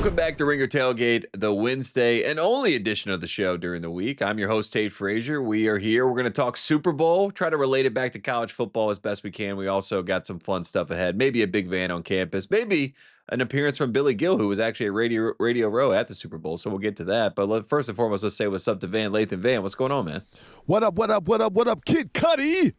Welcome back to Ringer Tailgate, the Wednesday and only edition of the show during the week. I'm your host, Tate Frazier. We are here. We're going to talk Super Bowl, try to relate it back to college football as best we can. We also got some fun stuff ahead, maybe a big van on campus, maybe an appearance from Billy Gill, who was actually at Radio Row at the Super Bowl. So we'll get to that. But first and foremost, let's say what's up to Van Lathan. Van, what's going on, man? What up, Kid Cudi?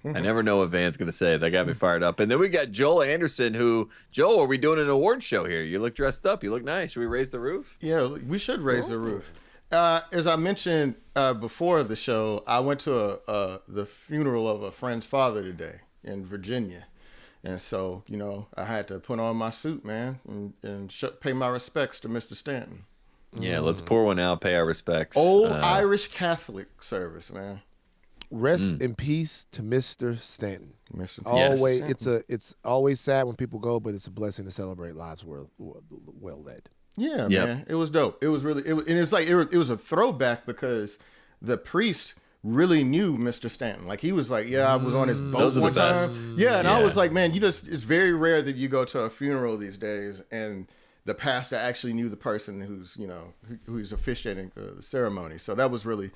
I never know what Van's going to say. That got me fired up. And then we got Joel Anderson, who, Joel, are we doing an award show here? You look dressed up. You look nice. Should we raise the roof? Yeah, we should raise the roof. As I mentioned before the show, I went to the funeral of a friend's father today in Virginia. And so, I had to put on my suit, man, and pay my respects to Mr. Stanton. Yeah, let's pour one out, pay our respects. Old Irish Catholic service, man. Rest in peace to Mr. Stanton. Always, it's always sad when people go, but it's a blessing to celebrate lives well led. Yeah, man, it was dope. It was really, and it's like it was a throwback because the priest really knew Mr. Stanton. Like he was like, yeah, I was on his boat one time. Yeah, and I was like, man, it's very rare that you go to a funeral these days and the pastor actually knew the person who's officiating the ceremony. So that was really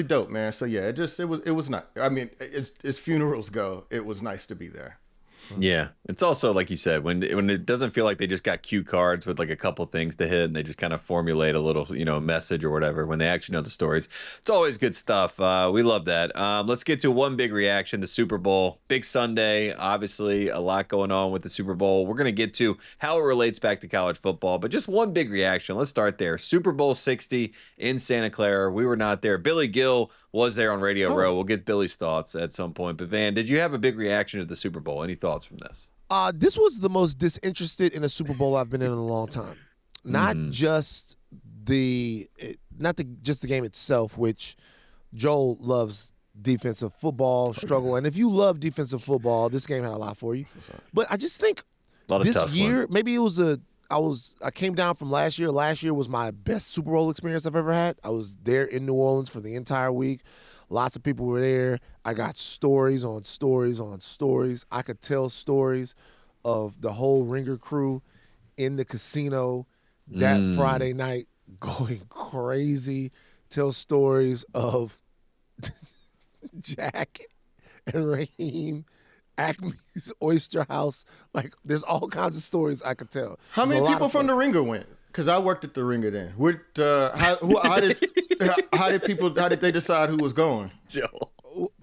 dope, man. So yeah, it was not. I mean, as funerals go, it was nice to be there. Yeah, it's also like you said, when it doesn't feel like they just got cue cards with like a couple things to hit and they just kind of formulate a little message or whatever. When they actually know the stories, it's always good stuff. We love that. Let's get to one big reaction: the Super Bowl, big Sunday. Obviously, a lot going on with the Super Bowl. We're gonna get to how it relates back to college football, but just one big reaction. Let's start there. Super Bowl 60 in Santa Clara. We were not there. Billy Gill was there on Radio Row. We'll get Billy's thoughts at some point. But Van, did you have a big reaction to the Super Bowl? Any thoughts from this? This was the most disinterested in a Super Bowl I've been in a long time. Not just the game itself, which Joel loves defensive football, struggle. And if you love defensive football, this game had a lot for you. But I just think this year, maybe it was I came down from last year. Last year was my best Super Bowl experience I've ever had. I was there in New Orleans for the entire week. Lots of people were there. I got stories on stories on stories. I could tell stories of the whole Ringer crew in the casino that Friday night going crazy. Tell stories of Jack and Raheem, Acme's Oyster House. Like, there's all kinds of stories I could tell. How many people from the Ringer went? Because I worked at the Ringer then. How did they decide who was going? Joe.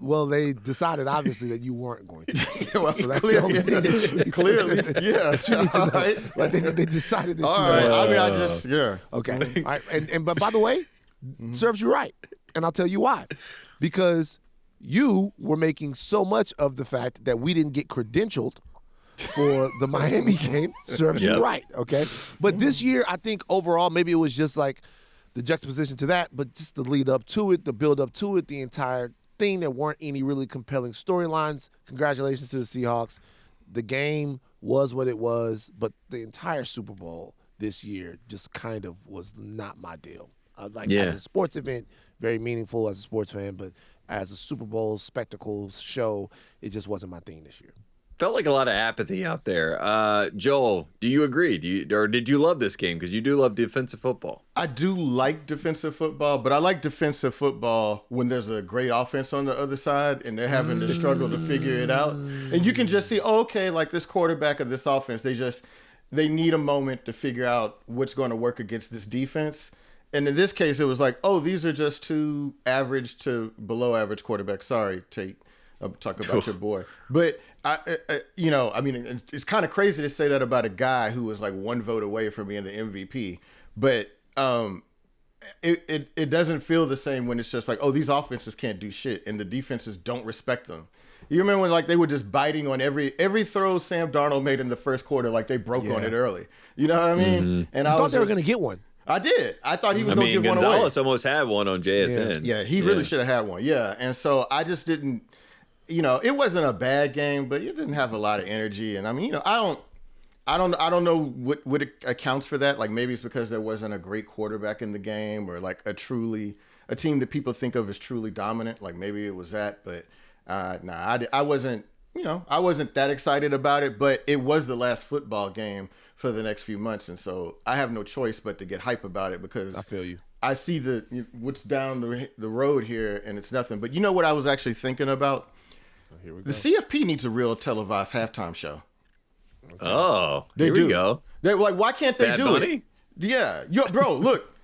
Well, they decided obviously that you weren't going to. Well, so that's the only thing that you need to, clearly, yeah. That you need to know. Right. Like they decided that all you right. were. I mean, I just Okay. All right. But by the way, serves you right, and I'll tell you why. Because you were making so much of the fact that we didn't get credentialed for the Miami game. Serves you right, okay? But this year, I think overall, maybe it was just like the juxtaposition to that, but just the lead up to it, the build up to it, the entire thing. There weren't any really compelling storylines. Congratulations to the Seahawks. The game was what it was, but the entire Super Bowl this year just kind of was not my deal. As a sports event, very meaningful as a sports fan, but as a Super Bowl spectacle show, it just wasn't my thing this year. Felt like a lot of apathy out there. Joel, do you agree? Did you love this game? Because you do love defensive football. I do like defensive football, but I like defensive football when there's a great offense on the other side and they're having to struggle to figure it out. And you can just see, like this quarterback of this offense, they need a moment to figure out what's going to work against this defense. And in this case, it was like, these are just two average to below average quarterbacks. Sorry, Tate. I'm talking about your boy. But, it's kind of crazy to say that about a guy who was like one vote away from being the MVP. But it doesn't feel the same when it's just like, these offenses can't do shit and the defenses don't respect them. You remember when they were just biting on every throw Sam Darnold made in the first quarter, like they broke on it early. You know what I mean? Mm-hmm. And I thought they were going to get one. I did. I thought he was going to give one away. Gonzalez almost had one on JSN. Yeah, he really should have had one. Yeah, and so I just didn't. It wasn't a bad game, but it didn't have a lot of energy. And I mean, I don't know what accounts for that. Like maybe it's because there wasn't a great quarterback in the game, or like a team that people think of as truly dominant. Like maybe it was that, but I wasn't. I wasn't that excited about it. But it was the last football game for the next few months, and so I have no choice but to get hype about it because I feel you. I see what's down the road here, and it's nothing. But you know what I was actually thinking about? Here we go. The CFP needs a real televised halftime show. Oh, They here do. we go. They're like, why can't they Bad do Bunny? it? Yeah, bro, look.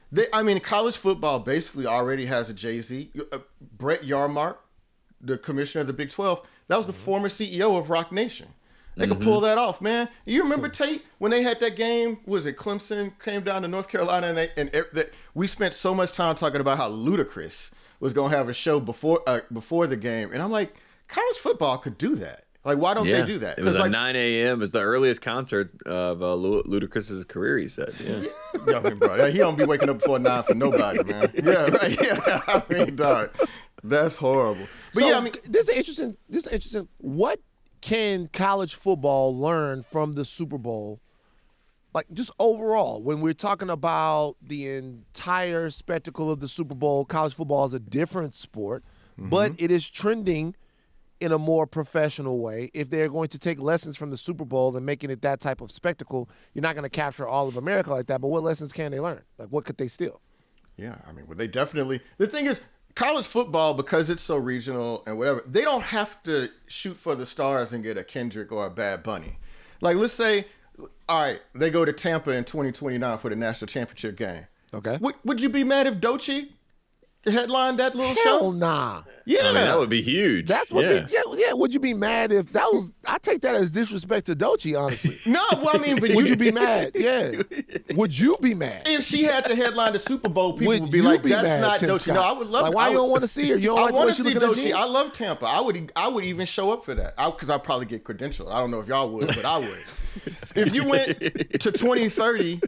College football basically already has a Jay-Z. Brett Yarmark, the commissioner of the Big 12, that was the former CEO of Rock Nation. They could pull that off, man. You remember Tate when they had that game? Was it Clemson came down to North Carolina and we spent so much time talking about how Ludacris was gonna have a show before the game, and I'm like, college football could do that. Like, why don't they do that? It was like, 9 a.m. It was the earliest concert of Ludacris's career, he said. Yeah. I mean, bro, he don't be waking up before 9 for nobody, man. Yeah, right. Yeah, I mean, dog, that's horrible. But So, yeah, I mean, this is interesting. What can college football learn from the Super Bowl? Like, just overall, when we're talking about the entire spectacle of the Super Bowl, college football is a different sport, but it is trending in a more professional way. If they're going to take lessons from the Super Bowl and making it that type of spectacle, you're not going to capture all of America like that, but what lessons can they learn? Like, what could they steal? yeah, I mean, well, they definitely. The thing is, college football, because it's so regional and whatever, they don't have to shoot for the stars and get a Kendrick or a Bad Bunny. Like, let's say, all right, they go to Tampa in 2029 for the national championship game. Okay. Would you be mad if Doechii headlined that little Hell show? nah. Yeah, I mean, that would be huge. That's what. Yeah. Would you be mad if that was? I take that as disrespect to Doechii, honestly. No, well, I mean, but Would you be mad? Yeah. Would you be mad? if she had to headline the Super Bowl, people would be you like, be "That's mad, not Tim Doechii." Scott? No, I would love. Like, why you don't want to see her? You don't I like the way want to she see looking at Doechii. jeans? I love Tampa. I would even show up for that because I'd probably get credentialed. I don't know if y'all would, but I would. If you went to 2030,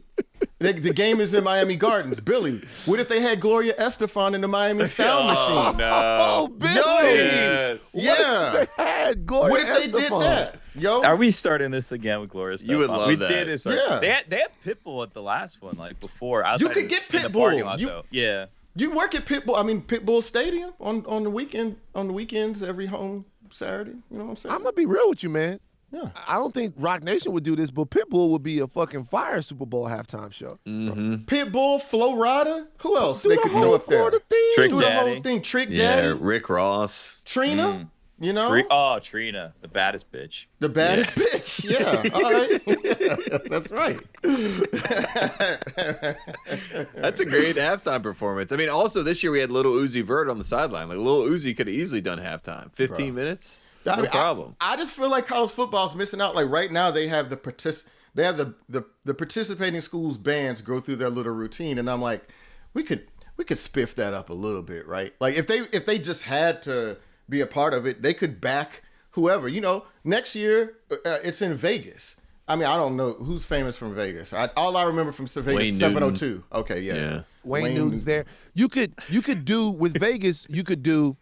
the game is in Miami Gardens. Billy, what if they had Gloria Estefan in the Miami Sound Machine? Oh, Billy. Yes. What Yeah. if they had Gloria What if they did Estefan? that? Yo, Are we starting this again with Gloria Estefan? You would love we that. did start. Yeah. They had Pitbull at the last one, like before. You could get in the parking Pitbull. lot, You- though. Yeah. you work at Pitbull Stadium on the weekends every home Saturday. You know what I'm saying? I'm gonna be real with you, man. Yeah. I don't think Rock Nation would do this, but Pitbull would be a fucking fire Super Bowl halftime show. Pitbull, Flo Rida. Who else Do they the could whole throw up there? Florida thing. Trick Do the whole Daddy. thing. Trick Yeah, Daddy. Rick Ross. Trina. You know? Trina, the baddest bitch. The baddest bitch. Yeah. All right. Yeah, that's right. That's a great halftime performance. I mean, also this year we had Little Uzi Vert on the sideline. Like, Little Uzi could have easily done halftime. 15 minutes? I No mean, problem. I just feel like college football's missing out. Like right now, they have the participating schools bands go through their little routine, and I'm like, we could spiff that up a little bit, right? Like if they just had to be a part of it, they could back whoever. You know, next year it's in Vegas. I mean, I don't know who's famous from Vegas. All I remember from Vegas Wayne is 702. Okay, yeah. Wayne Newton's there. You could do with Vegas. You could do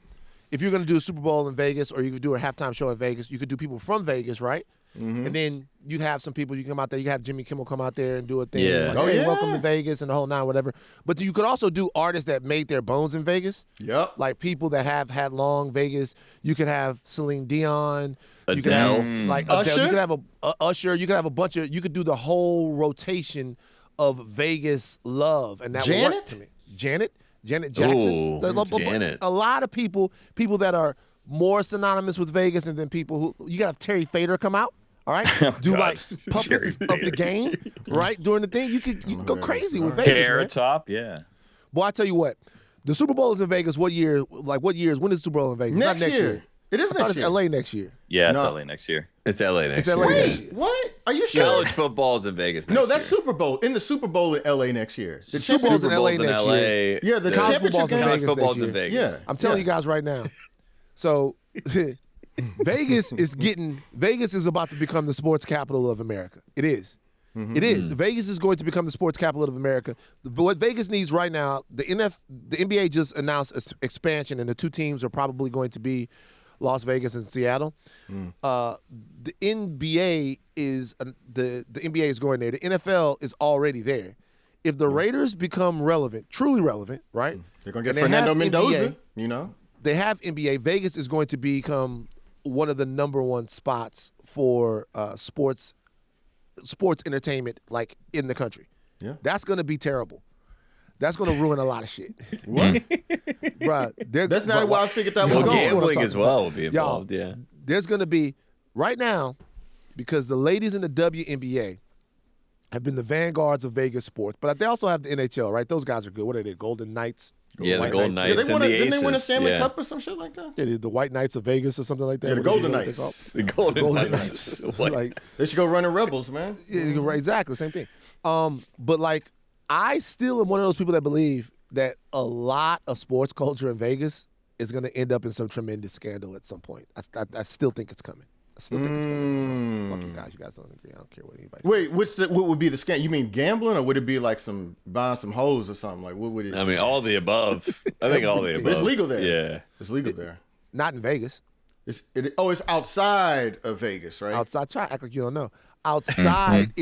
if you're going to do a Super Bowl in Vegas, or you could do a halftime show in Vegas. You could do people from Vegas, right? And then you'd have some people. You come out there. You have Jimmy Kimmel come out there and do a thing. Yeah. Like, Oh, hey, yeah. welcome to Vegas and the whole nine, whatever. But you could also do artists that made their bones in Vegas. Yep. Like people that have had long Vegas. You could have Celine Dion. You could Adele. have like Adele. Usher? You could have a Usher. You could have a bunch of. You could do the whole rotation of Vegas love, and that would work Janet? to me. Janet Jackson. Ooh, Janet. A lot of people that are more synonymous with Vegas, and then people who you gotta have Terry Fader come out. All right, do like puppets of the game, right? During the thing, you could go crazy with Vegas, Hair man. top, yeah. Boy, I tell you what, the Super Bowl is in Vegas. What year? Like what years? When is the Super Bowl in Vegas? Next Not next year. year. It is I thought next it's year. LA next year. Yeah, it's No. LA next year. It's LA next It's year. LA next Wait, year. what? Are you sure? College football's in Vegas next No, that's year. Super Bowl. In the Super Bowl in LA next year. The Super Bowl's in Super LA Bowl's in next LA. year. Yeah, the College championship football's in game. College Vegas football's next in year. Vegas. Yeah. I'm telling you guys right now. So Vegas is about to become the sports capital of America. It is. It is. Vegas is going to become the sports capital of America. What Vegas needs right now, the NBA just announced expansion, and the two teams are probably going to be Las Vegas and Seattle. The NBA is the NBA is going there. The NFL is already there. If the Raiders become relevant, truly relevant, right? They're going to and get they Fernando have Mendoza, NBA, you know? they have NBA. Vegas is going to become one of the number one spots for sports sports entertainment like in the country. Yeah. That's going to be terrible. That's going to ruin a lot of shit. What? Bruh, That's not why I figured that was Well, going. gambling as about. well will be involved. Y'all, Yeah. There's going to be, right now, because the ladies in the WNBA have been the vanguards of Vegas sports, but they also have the NHL, right? Those guys are good. What are they, Golden Knights? Yeah, the White Golden Knights. Knights and the Didn't Aces. they win a Stanley yeah. Cup or some shit like that? Yeah, the White Knights of Vegas or something like that. Yeah, the What is Golden it? What they call Knights. The Golden, Golden Knights. Knights. What? Like, They should go running Rebels, man. yeah, right, exactly, same thing. But like, I still am one of those people that believe that a lot of sports culture in Vegas is going to end up in some tremendous scandal at some point. I still think it's coming. I still think it's coming. Fuck you guys. You guys don't agree. I don't care what anybody says. Wait, what would be the scam? You mean gambling, or would it be like some buying some hoes or something? Like, what would it? I mean, all the above. I think all the above. It's legal there. Yeah. It's legal there. Not in Vegas. It's outside of Vegas, right? Outside, try to act like you don't know. Outside,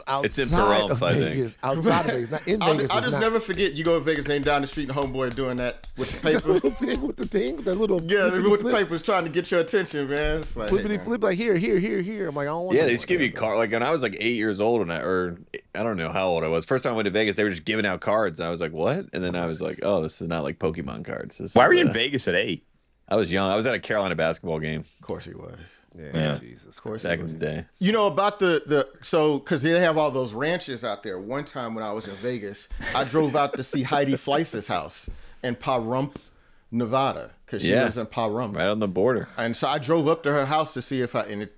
outside It's in of Pahrump, I think. Vegas. Outside of Vegas, not in Vegas. I'll it's just not. never forget. You go to Vegas, ain't down the street, and homeboy doing that with the The paper. little thing with the thing, with that little Yeah, flippity with the flip, papers trying to get your attention, man. It's like, hey, flippity man. flip, like here. I'm like, I don't want. Yeah, no they more just give of you that, card. Like when I was like 8 years old, or I don't know how old I was. First time I went to Vegas, they were just giving out cards. I was like, what? And then I was like, oh, this is not like Pokemon cards. Why were you in Vegas at 8? I was young. I was at a Carolina basketball game Of course he was. Yeah, Jesus. Of course. back in the day. You know about because they have all those ranches out there. One time when I was in Vegas, I drove out to see Heidi Fleiss's house in Pahrump, Nevada, because she lives in Pahrump. Right on the border. And so I drove up to her house to see if to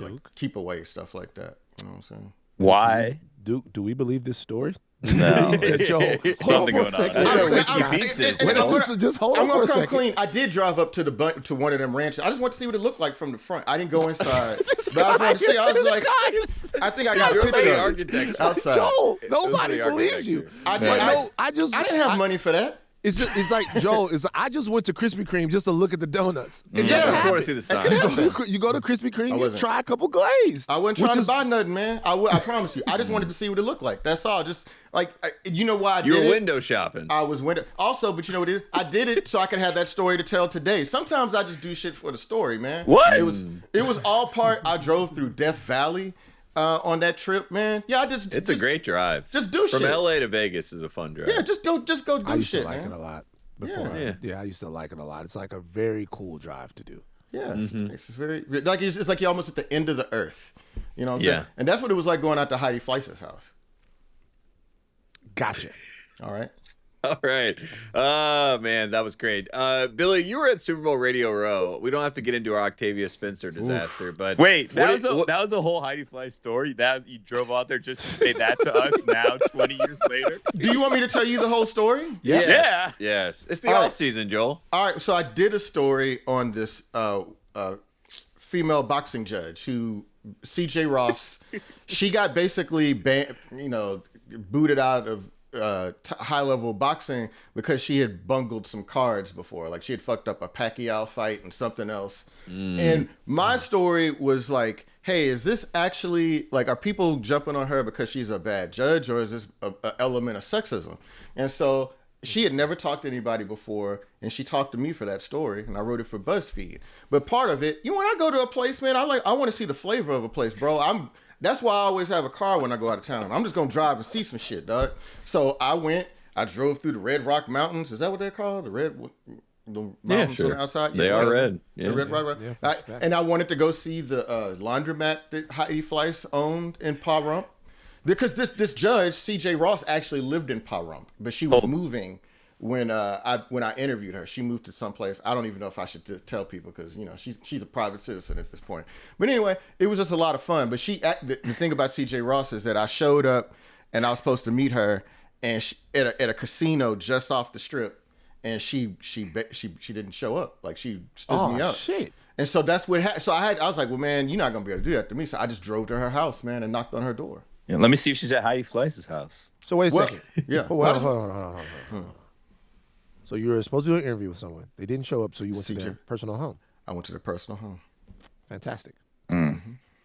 like keep away stuff like that. You know what I'm saying? Why? Do we believe this story? No. Joe, hold Something on going for a on. second. Yeah, Wait a whiskey second. beats it. Wait, I'm just hold on I'm for gonna a come second. clean. I did drive up to one of them ranches. I just want to see what it looked like from the front. I didn't go inside. But I just wanted to see. I was like, I think I got a You're picture the of it architect. outside. Joe, It was nobody the believes you. architecture. I didn't have money for that. It's like Joe. I just went to Krispy Kreme just to look at the donuts. And Yeah. that's what I just want to happened. see the sign. You go to Krispy Kreme, you wasn't. try a couple glazed. I wasn't which trying to is- buy nothing, man. I promise you. I just wanted to see what it looked like. That's all. Just like you know why I You did were it? window shopping. I was window. Also, but you know what it is? I did it so I could have that story to tell today. Sometimes I just do shit for the story, man. What? It was all part. I drove through Death Valley on that trip, man. Yeah, It's a great drive. just do From shit. LA to Vegas is a fun drive. Yeah, just go do I used shit, to like man. it a lot before. Yeah. I used to like it a lot. It's like a very cool drive to do. Yeah, it's very like it's like you're almost at the end of the earth. You know what I'm Yeah. saying? And that's what it was like going out to Heidi Fleiss's house. Gotcha. All right. All right. Oh, man, that was great. Billy, you were at Super Bowl Radio Row. We don't have to get into our Octavia Spencer disaster, but Wait, that what was a whole Heidi Fly story. You drove out there just to say that to us now, 20 years later. Do you want me to tell you the whole story? Yes, Yeah. yes. It's the All right. off season, Joel. All right, so I did a story on this female boxing judge who, C.J. Ross, she got basically booted out of high-level boxing because she had bungled some cards before. Like she had fucked up a Pacquiao fight and something else. And my story was like, hey, is this actually, like, are people jumping on her because she's a bad judge, or is this a element of sexism? And so she had never talked to anybody before, and she talked to me for that story, and I wrote it for BuzzFeed. But part of it, when I go to a place, man, I want to see the flavor of a place, bro. That's why I always have a car when I go out of town. I'm just gonna drive and see some shit, dog. So I drove through the Red Rock Mountains. Is that what they're called? The mountains sure. on the outside? They are red. The Yeah. red rock. Yeah, And I wanted to go see the laundromat that Heidi Fleiss owned in Pahrump. Because this judge, C.J. Ross, actually lived in Pahrump, but she was moving when I interviewed her. She moved to someplace. I don't even know if I should tell people because she's a private citizen at this point. But anyway, it was just a lot of fun. But the thing about C.J. Ross is that I showed up and I was supposed to meet her and at a casino just off the strip, and she didn't show up. Like she stood me up. Shit. And so that's what happened. So I was like, well, man, you're not gonna be able to do that to me. So I just drove to her house, man, and knocked on her door. Yeah, let me see if she's at Heidi Fleiss' house. So wait a Well, second. yeah. Hold on. So you were supposed to do an interview with someone. They didn't show up, so you went to CJ. their personal home. I went to the personal home. Fantastic.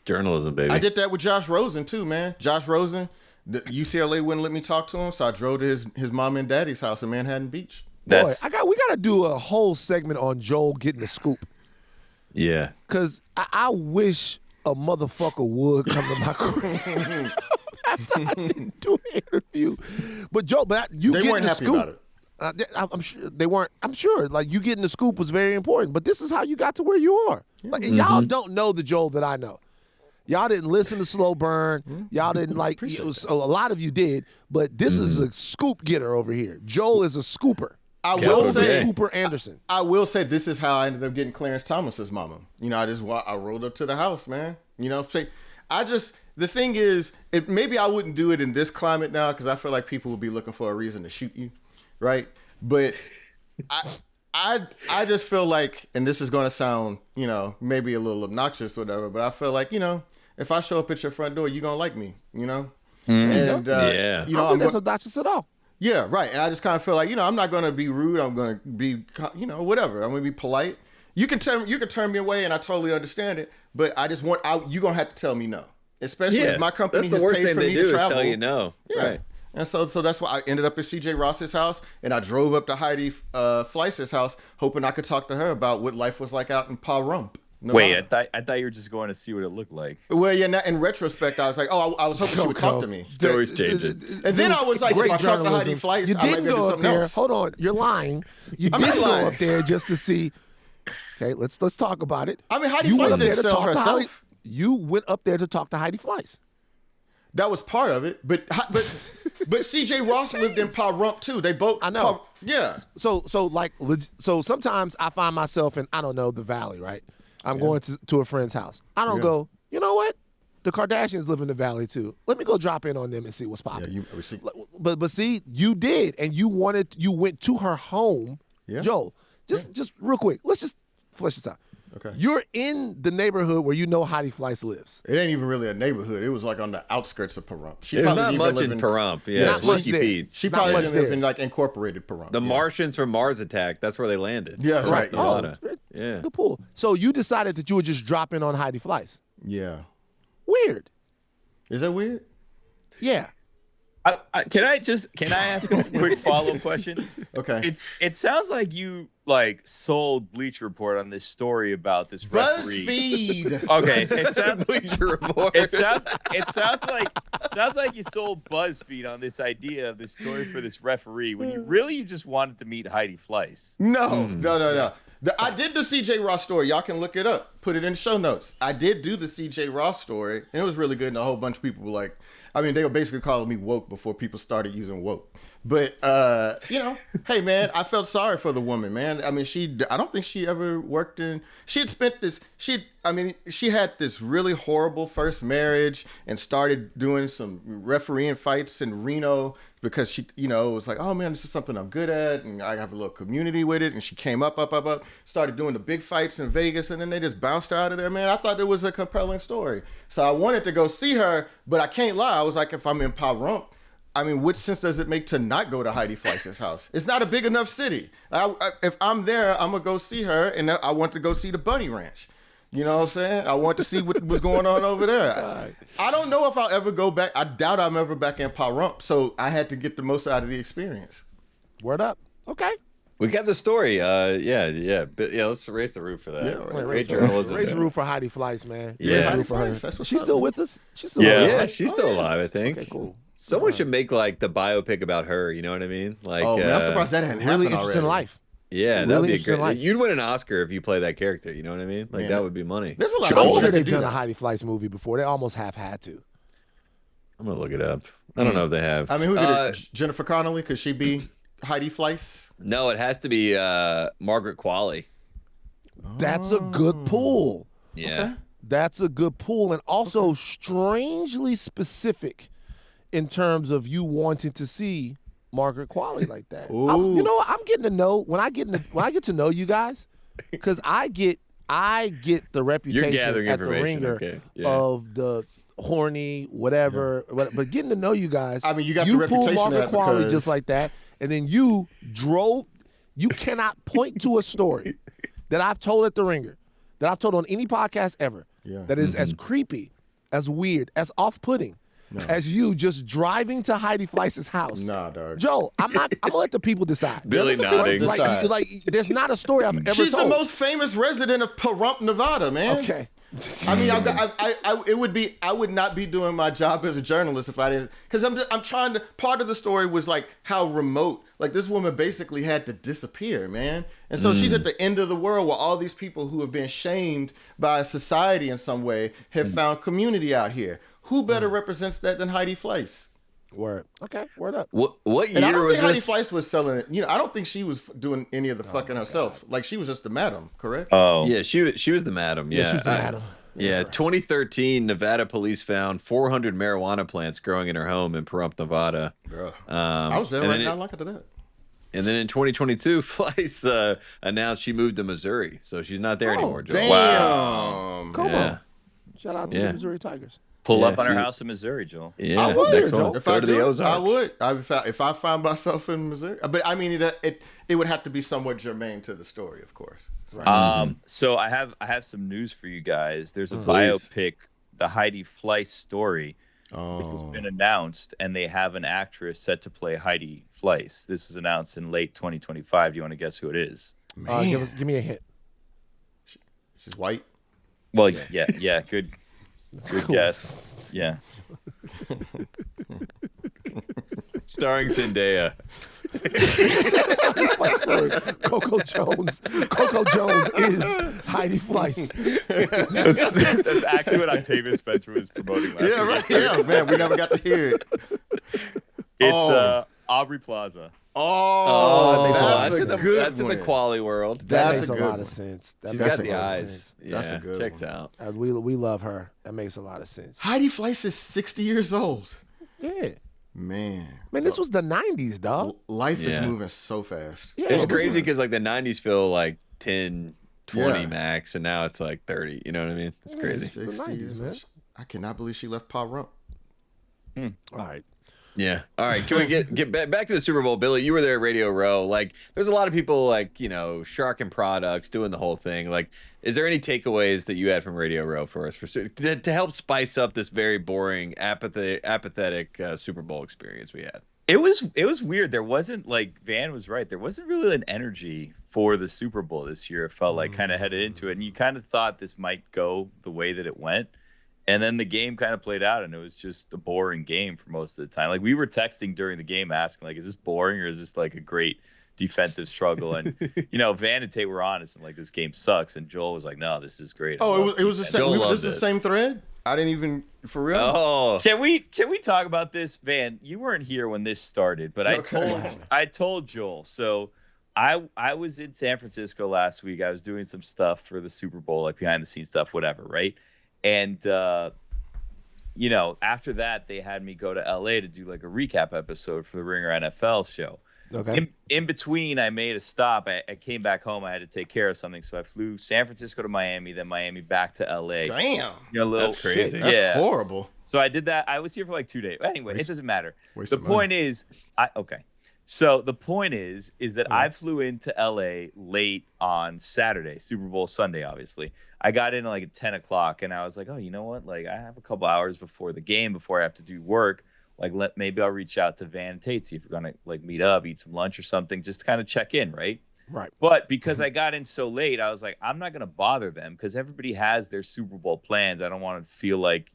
Journalism, baby. I did that with Josh Rosen too, man. Josh Rosen, the UCLA wouldn't let me talk to him, so I drove to his mom and daddy's house in Manhattan Beach. Boy, we gotta do a whole segment on Joel getting the scoop. Yeah. Cause I wish a motherfucker would come to my crib after I didn't do an interview. But Joe, you They getting weren't the happy scoop. about it. I'm sure they weren't. I'm sure, like you getting the scoop was very important. But this is how you got to where you are. Like y'all don't know the Joel that I know. Y'all didn't listen to Slow Burn. Y'all didn't like. A lot of you did, but this is a scoop getter over here. Joel is a scooper. I will say, Scooper Anderson. I will say this is how I ended up getting Clarence Thomas's mama. You know, I rolled up to the house, man. You know, the thing is, maybe I wouldn't do it in this climate now because I feel like people would be looking for a reason to shoot you, right? But I just feel like, and this is going to sound, you know, maybe a little obnoxious or whatever, but I feel like, you know, if I show up at your front door, you're going to like me, you know? And, I you know, don't think that's obnoxious at all. Yeah, right. And I just kind of feel like, you know, I'm not going to be rude. I'm going to be, you know, whatever. I'm going to be polite. You can turn me away, and I totally understand it. But I just you're going to have to tell me no, especially if my company has paid for me to travel. That's the worst thing they do is tell you no. Yeah. Right. And so that's why I ended up at CJ Ross's house, and I drove up to Heidi Fleiss's house, hoping I could talk to her about what life was like out in Pahrump. Wait, I thought you were just going to see what it looked like. Well, yeah. In retrospect, I was like, I was hoping she would talk to me. Stories changing. And then I was like, if I talk to Heidi Fleiss, you didn't go up there. Else. Hold on, you're lying. You didn't go up there just to see. Okay, let's talk about it. I mean, Heidi Fleiss didn't sell herself. You went up there to talk to Heidi Fleiss. That was part of it, but CJ Ross lived in Pahrump too. They both. I know. Yeah. So sometimes I find myself in, I don't know, the Valley, right? I'm going to a friend's house. I don't go, you know what? The Kardashians live in the Valley too. Let me go drop in on them and see what's popping. Yeah, but see, you did, and you went to her home. Yeah. Joel, just real quick, let's just flesh this out. Okay. You're in the neighborhood where you know Heidi Fleiss lives. It ain't even really a neighborhood. It was like on the outskirts of Pahrump. There's not much in Pahrump. Yeah, not much there. Pete's. She probably didn't live in like incorporated Pahrump. The Martians from Mars Attack. That's where they landed. Yeah, right. Yeah. Good pool. So you decided that you would just drop in on Heidi Fleiss. Yeah. Weird. Is that weird? Yeah. Can I ask a quick follow-up question? Okay. It sounds like you sold Bleacher Report on this story about this referee. BuzzFeed. Okay, it sounds Bleacher Report. It sounds like you sold BuzzFeed on this idea of this story for this referee when you just wanted to meet Heidi Fleiss. No. I did the CJ Ross story. Y'all can look it up. Put it in the show notes. I did do the CJ Ross story, and it was really good. And a whole bunch of people were like, I mean, they were basically calling me woke before people started using woke. But, you know, hey, man, I felt sorry for the woman, man. I mean, I don't think she ever worked she had this really horrible first marriage and started doing some refereeing fights in Reno because she, you know, was like, oh, man, this is something I'm good at. And I have a little community with it. And she came up, started doing the big fights in Vegas. And then they just bounced her out of there, man. I thought it was a compelling story. So I wanted to go see her, but I can't lie. I was like, if I'm in Pahrump, I mean, which sense does it make to not go to Heidi Fleiss's house? It's not a big enough city. If I'm there, I'm going to go see her, and I want to go see the Bunny Ranch. You know what I'm saying? I want to see what was going on over there. I don't know if I'll ever go back. I doubt I'm ever back in Pahrump, so I had to get the most out of the experience. Word up. Okay. We got the story. Yeah. But yeah, let's raise the roof for that. Yeah, Great journalism. Raise the roof for Heidi Fleiss, man. Yeah. Raise the roof for her. That's what's She's up, still man. with us? She's still alive. Yeah, she's still alive, I think. Okay, cool. Someone should make like the biopic about her. You know what I mean? Like, Oh, man, I'm surprised that hadn't happened Really interesting already. life. yeah, Really that'd be a interesting great. life. You'd win an Oscar if you play that character. You know what I mean? Like Man. that would be money. There's a lot I'm of sure people that they've do done a that. Heidi Fleiss movie before. They almost have had to. I'm gonna look it up. I don't know if they have. I mean, who did it? Jennifer Connelly? Could she be Heidi Fleiss? No, it has to be Margaret Qualley. That's a good pull. Yeah. Okay. That's a good pull, and also strangely specific in terms of you wanting to see Margaret Qualley like that. You know what? I'm getting to know when I get to know you guys, because I get the reputation gathering at the information, Ringer okay. Yeah. of the horny whatever, but getting to know you guys. I mean, you got the pulled reputation Margaret of that Qualley because- just like that, and then you drove. You cannot point to a story that I've told at the Ringer, that I've told on any podcast ever, that is as creepy, as weird, as off-putting as you just driving to Heidi Fleiss's house. Nah, dog. Joe, I'm gonna let the people decide. Billy Let the people nodding. Like, there's not a story I've ever She's told. the most famous resident of Pahrump, Nevada, man. Okay. I mean, I would not be doing my job as a journalist if I didn't, because I'm trying to. Part of the story was like how remote, like this woman basically had to disappear, man, and so she's at the end of the world where all these people who have been shamed by society in some way have found community out here. Who better represents that than Heidi Fleiss? Word. Okay, word up. What year And I don't was think Heidi this? Fleiss was selling it. I don't think she was doing any of the fucking herself. Like she was just the madam, correct? Oh, Yeah, she was the madam. Yeah, She's the madam. Yeah, 2013, Nevada police found 400 marijuana plants growing in her home in Pahrump, Nevada. I was there and right then now. Look at that. And then in 2022, Fleiss announced she moved to Missouri, so she's not there anymore. Joel. Damn. Wow. Come Yeah. on. Shout out to the Missouri Tigers. pull Yeah, up on our she's- house in Missouri, Joel. Yeah, I would, next Joel. one. If Go I to do the it, Ozarks. I would. If I find myself in Missouri, but I mean, it would have to be somewhat germane to the story, of course. So I have some news for you guys. There's a Please. biopic, the Heidi Fleiss story, which has been announced, and they have an actress set to play Heidi Fleiss. This was announced in late 2025. Do you want to guess who it is? Give me a hint. She's white. Well, yeah, good guess. Yeah. Starring Zendaya. Coco Jones. Coco Jones is Heidi Fleiss. That's actually what Octavia Spencer was promoting last week. Yeah, right. Yeah, man, we never got to hear it. It's Aubrey Plaza. Oh, that's a in the good that's in the one. quality world. That That's makes a a good lot one. of sense. That She's makes got a the lot of eyes. sense. Yeah, That's a good checks one. out. We love her. That makes a lot of sense. Heidi Fleiss is 60 years old. Yeah. Man, This was the 90s, dog. life is Yeah. moving so fast. Yeah, It's it was- crazy because like the 90s feel like 10, 20 Yeah. max, and now it's like 30. You know what I mean? It's crazy. 60 90s, years man. old. I cannot believe she left Pahrump. All right. Yeah. All right. Can we get back to the Super Bowl, Billy? You were there at Radio Row. Like, there's a lot of people like sharking products, doing the whole thing. Like, is there any takeaways that you had from Radio Row for us to help spice up this very boring, apathetic Super Bowl experience we had? It was weird. There wasn't, like Van was right, there wasn't really an energy for the Super Bowl this year. It felt like kind of headed into it, and you kind of thought this might go the way that it went. And then the game kind of played out, and it was just a boring game for most of the time. Like, we were texting during the game asking, like, is this boring or is this like a great defensive struggle? And Van and Tate were honest and like, this game sucks. And Joel was like, no, this is great. I Oh, love it was the defense." same. Joel This loved is the it. same thread. I didn't even for real. Oh, Can we talk about this, Van? You weren't here when this started, but Okay. I told Joel. So I was in San Francisco last week. I was doing some stuff for the Super Bowl, like behind the scenes stuff, whatever, right? And after that, they had me go to LA to do like a recap episode for the Ringer NFL show. Okay. In between, I made a stop. I came back home. I had to take care of something, so I flew San Francisco to Miami, then Miami back to LA. Damn, That's crazy. that's horrible. So I did that. I was here for like 2 days. Anyway, it doesn't matter. waste The of money. point is, So the point is that I flew into LA late on Saturday, Super Bowl Sunday, obviously. I got in like at 10 o'clock, and I was like, oh, you know what? Like, I have a couple hours before the game, before I have to do work. Like, maybe I'll reach out to Van and Tate, see if we're gonna like meet up, eat some lunch or something, just to kind of check in, right? Right. But because I got in so late, I was like, I'm not gonna bother them because everybody has their Super Bowl plans. I don't want to feel like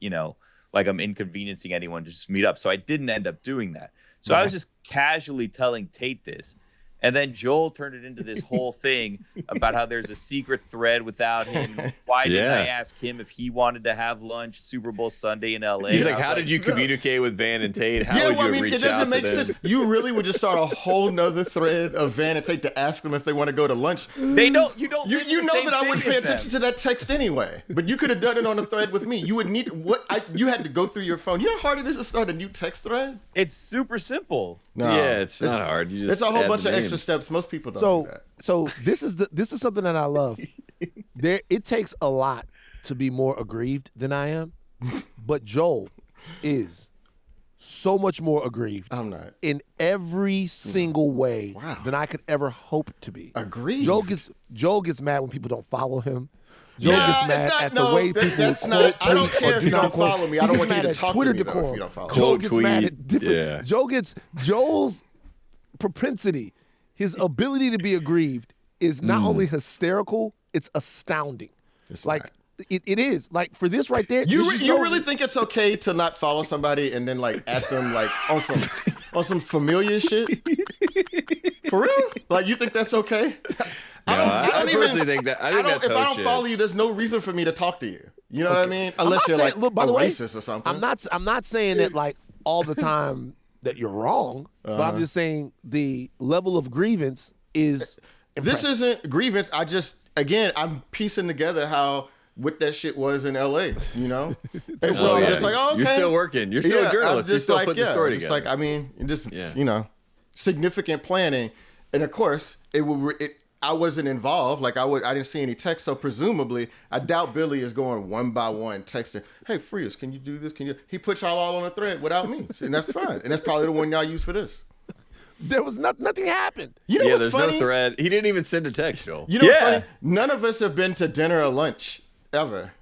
like I'm inconveniencing anyone to just meet up. So I didn't end up doing that. So I was just casually telling Tate this. And then Joel turned it into this whole thing about how there's a secret thread without him. Why didn't I ask him if he wanted to have lunch Super Bowl Sunday in LA? He's And like, I was how did you communicate with Van and Tate? How would you have reached it doesn't out make to them? sense. You really would just start a whole nother thread of Van and Tate to ask them if they want to go to lunch. They don't. You don't. You live in the know same that I wouldn't city pay as them. attention to that text anyway. But you could have done it on a thread with me. You would need you had to go through your phone. You know how hard it is to start a new text thread? It's super simple. No, Yeah, it's not hard. You just it's a whole add bunch the of extra names. steps. Most people don't do that. So this is something that I love. It takes a lot to be more aggrieved than I am, but Joel is so much more aggrieved I'm not. in every single way Wow. than I could ever hope to be. Aggrieved? Joel gets mad when people don't follow him. Joel Yeah, gets it's mad not- at no, the way that- people that's quote not- I don't tweet care or if do you not don't quote. follow me. I He don't gets want you mad to at talk to Twitter me, though, if decorum. you don't follow me. Joel Quote gets mad tweet, at different. yeah. Joel's propensity, his ability to be aggrieved is not only hysterical, it's astounding. It's Like not. It is like for this right there. You this just really think it's okay to not follow somebody and then like at them like on some familiar shit? For real? Like you think that's okay? I personally think that. I think that's if I don't shit. follow you, there's no reason for me to talk to you. You know what I mean? Unless you're like look, by the way, racist or something. I'm not saying that like all the time that you're wrong, but I'm just saying the level of grievance is impressive. This isn't grievance. I'm piecing together how what that shit was in LA, you know? And so I'm just like, oh, okay. You're still working. You're still a journalist. You're still like, putting the story together. Just like, I mean, you know, significant planning. And of course, I wasn't involved. Like I didn't see any text. So presumably, I doubt Billy is going one by one texting, hey, Frias, can you do this? He put y'all all on a thread without me. And that's fine. And that's probably the one y'all use for this. There was nothing happened. You know what's there's funny? no thread. He didn't even send a text, Joel. You know what's funny? None of us have been to dinner or lunch ever.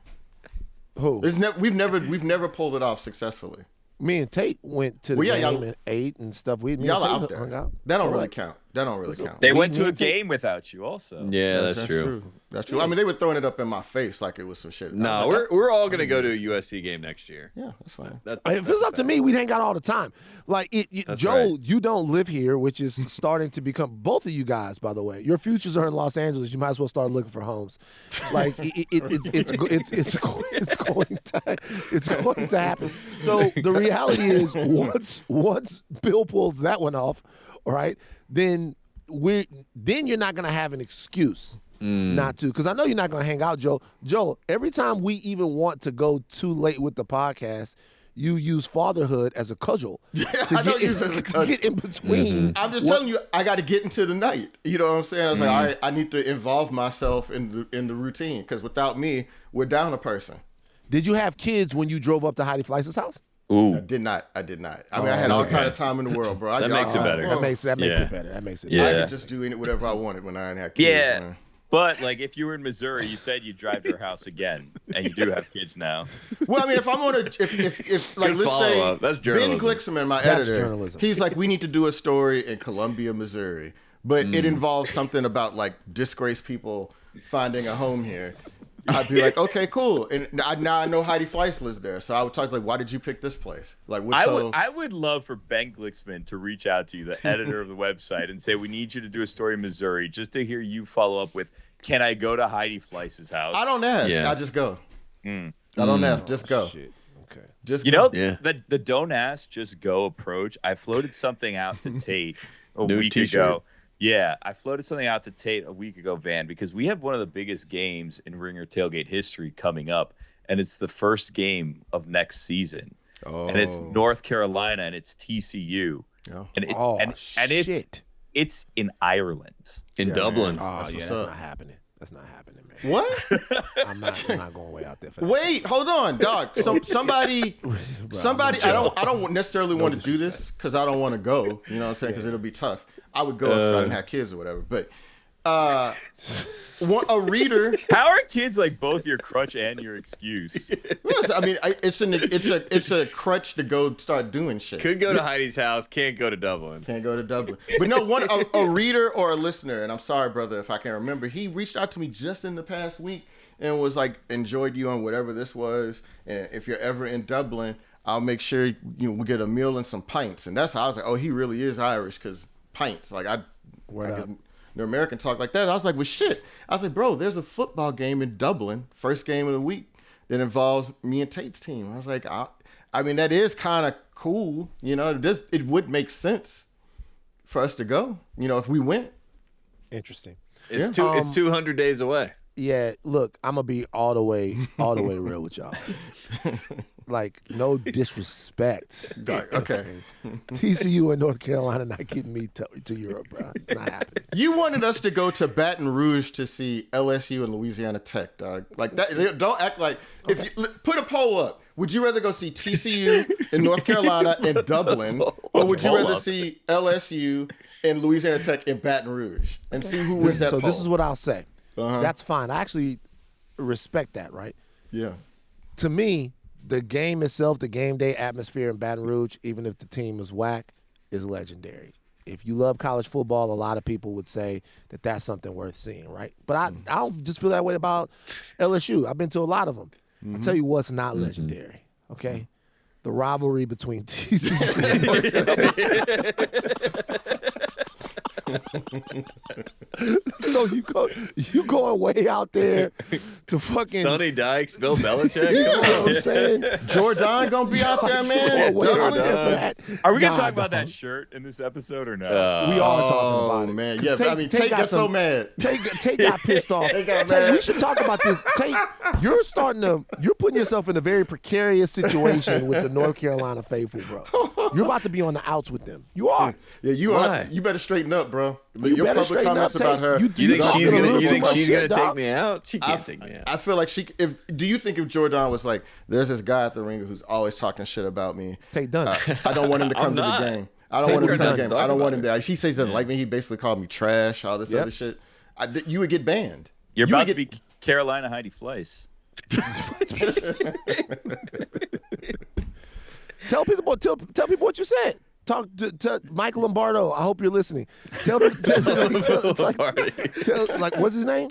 Who? We've never pulled it off successfully. Me and Tate went to the game and ate and stuff. Y'all out there. Hung out. That don't really count. They went to a game without you also. Yeah, that's true. That's true. I mean, they were throwing it up in my face like it was some shit. No, we're all going to go to a USC game next year. Yeah, that's fine. If it's up to me, we'd hang out all the time. Like, Joel, right. You don't live here, which is starting to become, both of you guys, by the way, your futures are in Los Angeles. You might as well start looking for homes. Like, it's going to happen. So the reality is once Bill pulls that one off, all right, then you're not going to have an excuse not to. Because I know you're not going to hang out, Joe. Joe, every time we even want to go too late with the podcast, you use fatherhood as a cudgel to get in between. I'm just telling you, I got to get into the night. You know what I'm saying? I was like, all right, I need to involve myself in the routine because without me, we're down a person. Did you have kids when you drove up to Heidi Fleiss' house? Ooh. I did not. I mean, I had all kind of time in the world, bro. That makes it better. That makes it better. That makes it better. I could just do whatever I wanted when I didn't have kids. Yeah. Man. But like, if you were in Missouri, you said you'd drive to her house again, and you do have kids now. Well, I mean, if I'm on if like let's say that's Ben Glicksman, my editor, he's like, we need to do a story in Columbia, Missouri, but it involves something about like disgraced people finding a home here. I'd be like, okay, cool. And now I know Heidi Fleiss lives there. So I would talk like, why did you pick this place? Like, I would love for Ben Glicksman to reach out to you, the editor of the website, and say, we need you to do a story in Missouri, just to hear you follow up with, can I go to Heidi Fleiss' house? I don't ask. I just go. I don't ask. Just go. Shit. Okay. Just go. The don't ask, just go approach. I floated something out to Tate a week ago. Yeah, I floated something out to Tate a week ago, Van, because we have one of the biggest games in Ringer Tailgate history coming up, and it's the first game of next season. Oh. And it's North Carolina, and it's TCU. Oh. And it's in Ireland. In Dublin. That's not happening. That's not happening, man. What? I'm not going way out there for that. Wait, hold on, dog. Somebody. I don't necessarily want to do this because I don't want to go. You know what I'm saying? Because it'll be tough. I would go if I didn't have kids or whatever. But a reader. How are kids like both your crutch and your excuse? I mean, it's a crutch to go start doing shit. Could go to Heidi's house. Can't go to Dublin. Can't go to Dublin. But no, a reader or a listener, and I'm sorry, brother, if I can't remember. He reached out to me just in the past week and was like, enjoyed you on whatever this was, and if you're ever in Dublin, I'll make sure we get a meal and some pints. And that's how I was like, oh, he really is Irish because pints. Like the American talk like that. I was like, well, shit. I was like, bro, there's a football game in Dublin, first game of the week, that involves me and Tate's team. I was like, I mean, that is kind of cool. You know, it would make sense for us to go, if we went. Interesting. It's 200 days away. Yeah, look, I'm gonna be all the way real with y'all. Like, no disrespect. Okay. TCU and North Carolina not getting me to Europe, bro. It's not happening. You wanted us to go to Baton Rouge to see LSU and Louisiana Tech, dog. Like that. Don't act like if you put a poll up. Would you rather go see TCU in North Carolina and Dublin, or would you rather see LSU and Louisiana Tech in Baton Rouge and see who wins that poll? So this is what I'll say. That's fine. I actually respect that, right? Yeah. To me, the game itself, the game day atmosphere in Baton Rouge, even if the team is whack, is legendary. if you love college football, a lot of people would say that that's something worth seeing, right? But I don't just feel that way about LSU. I've been to a lot of them. I tell you what's not legendary, okay? The rivalry between TCU So you going way out there to fucking Sonny Dykes, Bill Belichick. You know what I'm saying? Jordan gonna be out there, man. Way out there for that. Are we gonna Nah, talk about dog. that shirt in this episode or no? We are talking about it, man. 'Cause Yeah, I mean, Tate got so mad. Tate got pissed off. Tate got Tate, mad. we should talk about this. Tate, you're putting yourself in a very precarious situation with the North Carolina faithful, bro. You're about to be on the outs with them. You are. Yeah, you Why? are. You better straighten up, bro. You Your better public straighten comments up, about Tate. her. You think talking she's a gonna? little You too think much she's shit, gonna dog. take me out? She can't take me out. I feel like do you think if Jordan was like, there's this guy at the ringer who's always talking shit about me. Tate done. I don't want him to come to the not. game. I don't Tate want him to pretty come to the done game. I don't talking want him about there. She says he doesn't like me. He basically called me trash, all this Yep. other shit. You would get banned. You're You would about to get- be Carolina Heidi Fleiss. Tell people what you said. Talk to Mike Lombardo. I hope you're listening. Tell like, what's his name?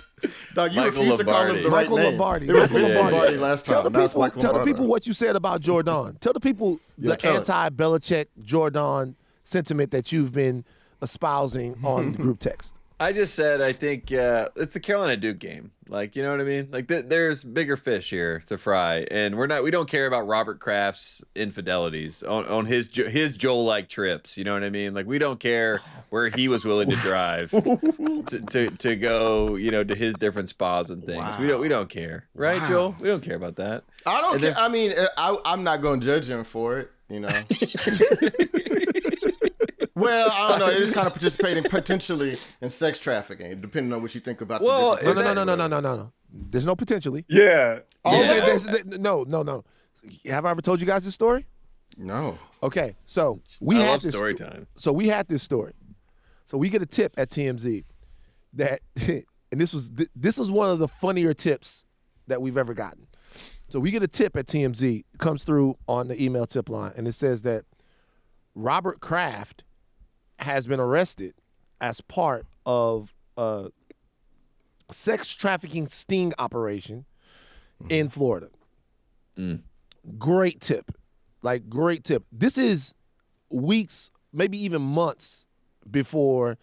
Dog, you Michael refused to call him Lombardi. the right Michael name. Lombardi. It was Michael Vince Lombardi. Lombardi last time. Tell the Now it's people. Michael Tell the Lombardi. people what you said about Jordan. Tell the people Yeah, the tell it. anti-Belichick Jordan sentiment that you've been espousing on group text. I just said I think it's the Carolina Duke game. Like, you know what I mean? Like there's bigger fish here to fry, and we don't care about Robert Kraft's infidelities on his Joel-like trips. You know what I mean? Like, we don't care where he was willing to drive to go, you know, to his different spas and things. Wow. We don't care, right, Wow. Joel? We don't care about that. I don't And care. then- I mean, I'm not going to judge him for it, you know. Well, I don't know. It is kind of participating potentially in sex trafficking, depending on what you think about. Well, the different No. There's no potentially. Yeah. No. Have I ever told you guys this story? No. Okay, so we I had love this story time. So we had this story. So we get a tip at TMZ that, and this was one of the funnier tips that we've ever gotten. So we get a tip at TMZ, it comes through on the email tip line, and it says that Robert Kraft has been arrested as part of a sex trafficking sting operation in Florida. Great tip. Like, great tip. This is weeks, maybe even months before.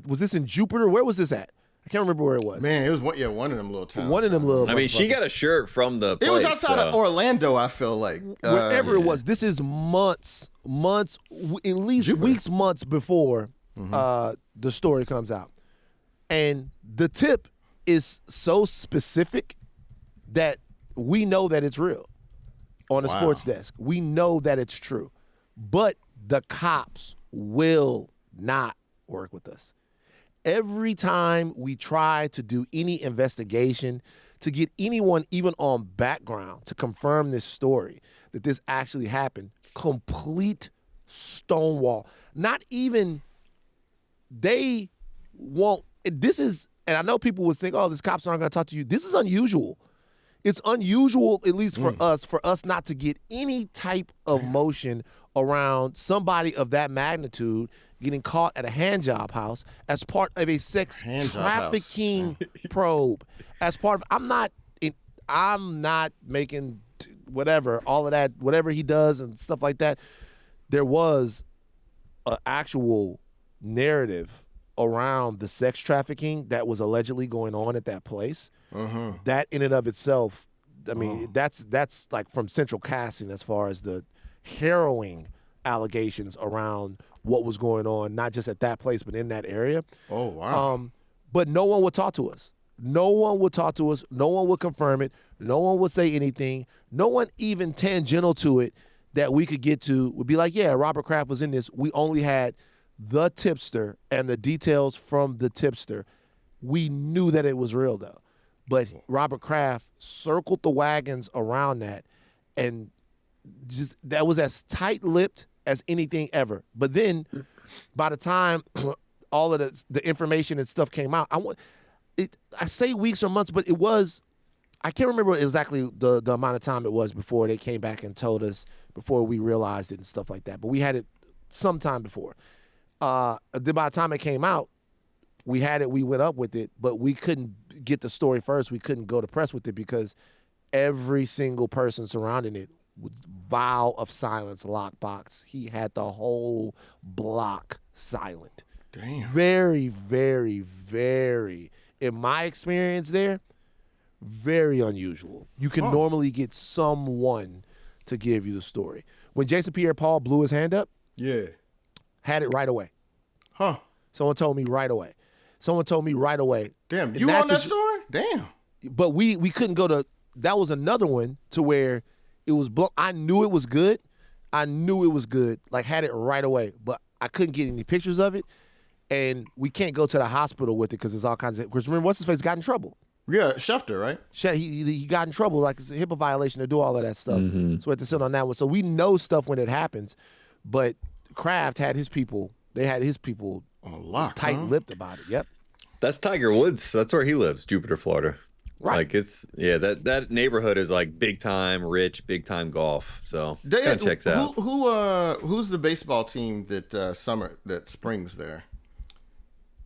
Was this in Jupiter? Where was this at? I can't remember where it was. Man, it was one of them little towns. One of them little. I mean, she motherfuckers. got a shirt from the place. It was outside so. of Orlando. I feel like Wherever it was. This is months, at least Jupiter. weeks, months before the story comes out. And the tip is so specific that we know that it's real on the Wow. sports desk. We know that it's true. But the cops will not work with us. Every time we try to do any investigation to get anyone even on background to confirm this story, that this actually happened, complete stonewall. Not even, they won't, this is, and I know people would think, oh, these cops aren't going to talk to you. This is unusual. It's unusual, at least for us not to get any type of motion around somebody of that magnitude getting caught at a hand job house as part of a sex Hand job trafficking probe. As part of, I'm not making whatever, all of that, whatever he does and stuff like that. There was an actual narrative around the sex trafficking that was allegedly going on at that place. That in and of itself, I mean, that's like from central casting as far as the harrowing allegations around what was going on, not just at that place, but in that area. Oh wow. But no one would talk to us. No one would talk to us. No one would confirm it. No one would say anything. No one even tangential to it that we could get to would be like, yeah, Robert Kraft was in this. We only had the tipster and the details from the tipster. We knew that it was real, though. But Robert Kraft circled the wagons around that, and just that was as tight-lipped as anything ever. But then, by the time all of the information and stuff came out, I say weeks or months, but it was, I can't remember exactly the amount of time it was before they came back and told us, before we realized it and stuff like that. But we had it sometime before. Then by the time it came out, we had it. We went up with it, but we couldn't get the story first. We couldn't go to press with it because every single person surrounding it was vow of silence lockbox. He had the whole block silent. Damn. Very, very, very, in my experience there, very unusual. You can normally get someone to give you the story. When Jason Pierre-Paul blew his hand up, Yeah. had it right away. Huh. Someone told me right away. Damn. And You that's on that a- story? Damn. But we couldn't go to. That was another one to where it was. I knew it was good. Like had it right away, but I couldn't get any pictures of it, and we can't go to the hospital with it because there's all kinds of. Because remember, what's his face got in trouble. Yeah, Schefter, right? He got in trouble, like it's a HIPAA violation to do all of that stuff. Mm-hmm. So we had to sit on that one. So we know stuff when it happens, but Kraft had his people. They had his people On lock. tight-lipped about it. Yep. That's Tiger Woods. That's where he lives, Jupiter, Florida. Right. Like that neighborhood is like big time rich, big time golf. So kind of checks out. Who's the baseball team that springs there?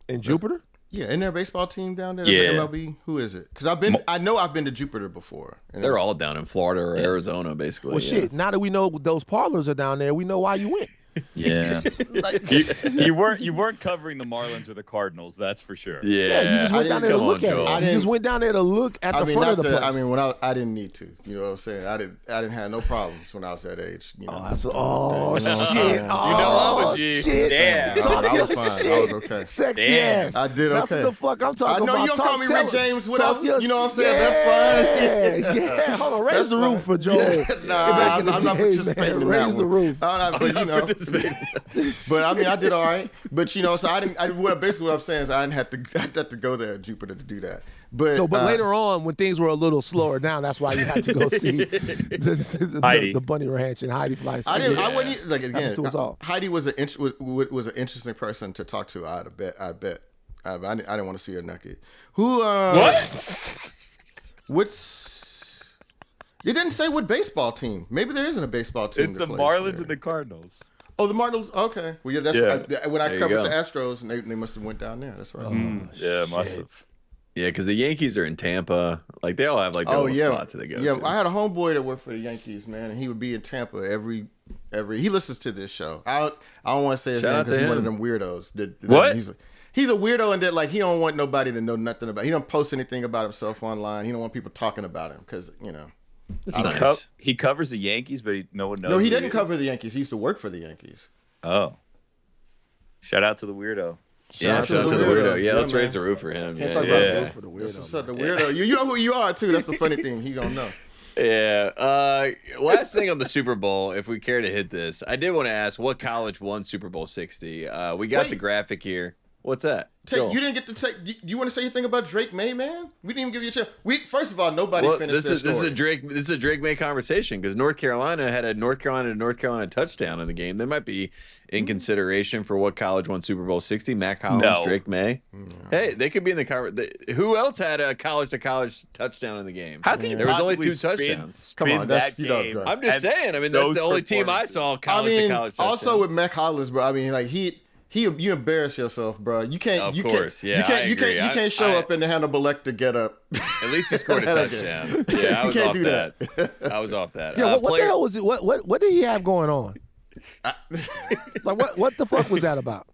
In Jupiter? Yeah, isn't there a baseball team down there? Yeah. MLB. Who is it? Because I've been to Jupiter before. And They're all down in Florida or Arizona, basically. Well, shit. Now that we know those parlors are down there, we know why you went. Yeah. Like, you weren't covering the Marlins or the Cardinals, that's for sure. Yeah. you just went down there to Come look on, at Joel. it. You just went down there to look at the front of the place. I didn't need to. You know what I'm saying? I didn't have no problems when I was that age. You know. Shit. I'm a G. Shit. Damn. Talk I your was fine. shit. I was okay. Sexy Damn. ass. I did That's okay. what the fuck I'm I talking about. know you don't call me Rick James. Whatever. You know what I'm saying? Yeah, That's fine. yeah. Hold on. Raise That's the roof fine. for Joel. Nah, Back in the I'm not day, participating man. in that Raise the one. roof. But you know, but I mean, I did all right. But you know, so basically what I'm saying is I didn't have to go there, Jupiter, to do that. But Later on, when things were a little slower down, that's why you had to go see the Bunny Ranch and Heidi Fleiss. I wouldn't like again. Happens to us all. Heidi was an interesting person to talk to. I bet. I didn't want to see her naked. Who? What? You didn't say what baseball team. Maybe there isn't a baseball team. It's that the plays Marlins there. and the Cardinals. Oh, the Marlins. Okay. Well, yeah, that's Yeah. when I There you covered go. the Astros, and they must have went down there. That's right. Yeah, must have. Yeah, because the Yankees are in Tampa. Like they all have like their little spots that they go Yeah, to. I had a homeboy that worked for the Yankees, man, and he would be in Tampa every. He listens to this show. I don't want to say his Shout name out because to he's one of him. them weirdos. What? He's a weirdo in that like he don't want nobody to know nothing about. He don't post anything about himself online. He don't want people talking about him because you know. That's nice. He covers the Yankees, but no one knows. No, he who didn't is. cover the Yankees. He used to work for the Yankees. Oh. Shout out to the weirdo. Yeah, out shout out to the weirdo. Yeah, let's man. raise the roof for him. Can't Yeah, talk yeah. about Yeah. For the That's weirdo. what's up, the weirdo. You know who you are too. That's the funny thing. He don't know. Yeah. Last thing on the Super Bowl, if we care to hit this, I did want to ask what college won Super Bowl 60. We got Wait. the graphic here. What's that? Tate, Joel. you didn't get to take. Do you want to say anything about Drake May, man? We didn't even give you a chance. First of all, nobody Well, finished this their is story. a Drake May conversation because North Carolina had a North Carolina touchdown in the game. They might be in consideration for what college won Super Bowl 60. Matt Collins, No. Drake May. Hey, they could be in the conversation. Who else had a college to college touchdown in the game? How can you There was only possibly 2 touchdowns. Come spin on, that's- that you know, game? bro. I'm just and saying. I mean, that's those the only team I saw I college to mean, college touchdown. also with Matt Collins, bro. I mean, like you embarrass yourself, bro. You can't. Of you course, can't, yeah, You can't. I You agree. can't. You can't show up in the Hannibal Lecter get up. At least he scored a touchdown. Yeah, I was can't off do that. that. I was off that. Yeah, what the hell was it? What did he have going on? Like what the fuck was that about?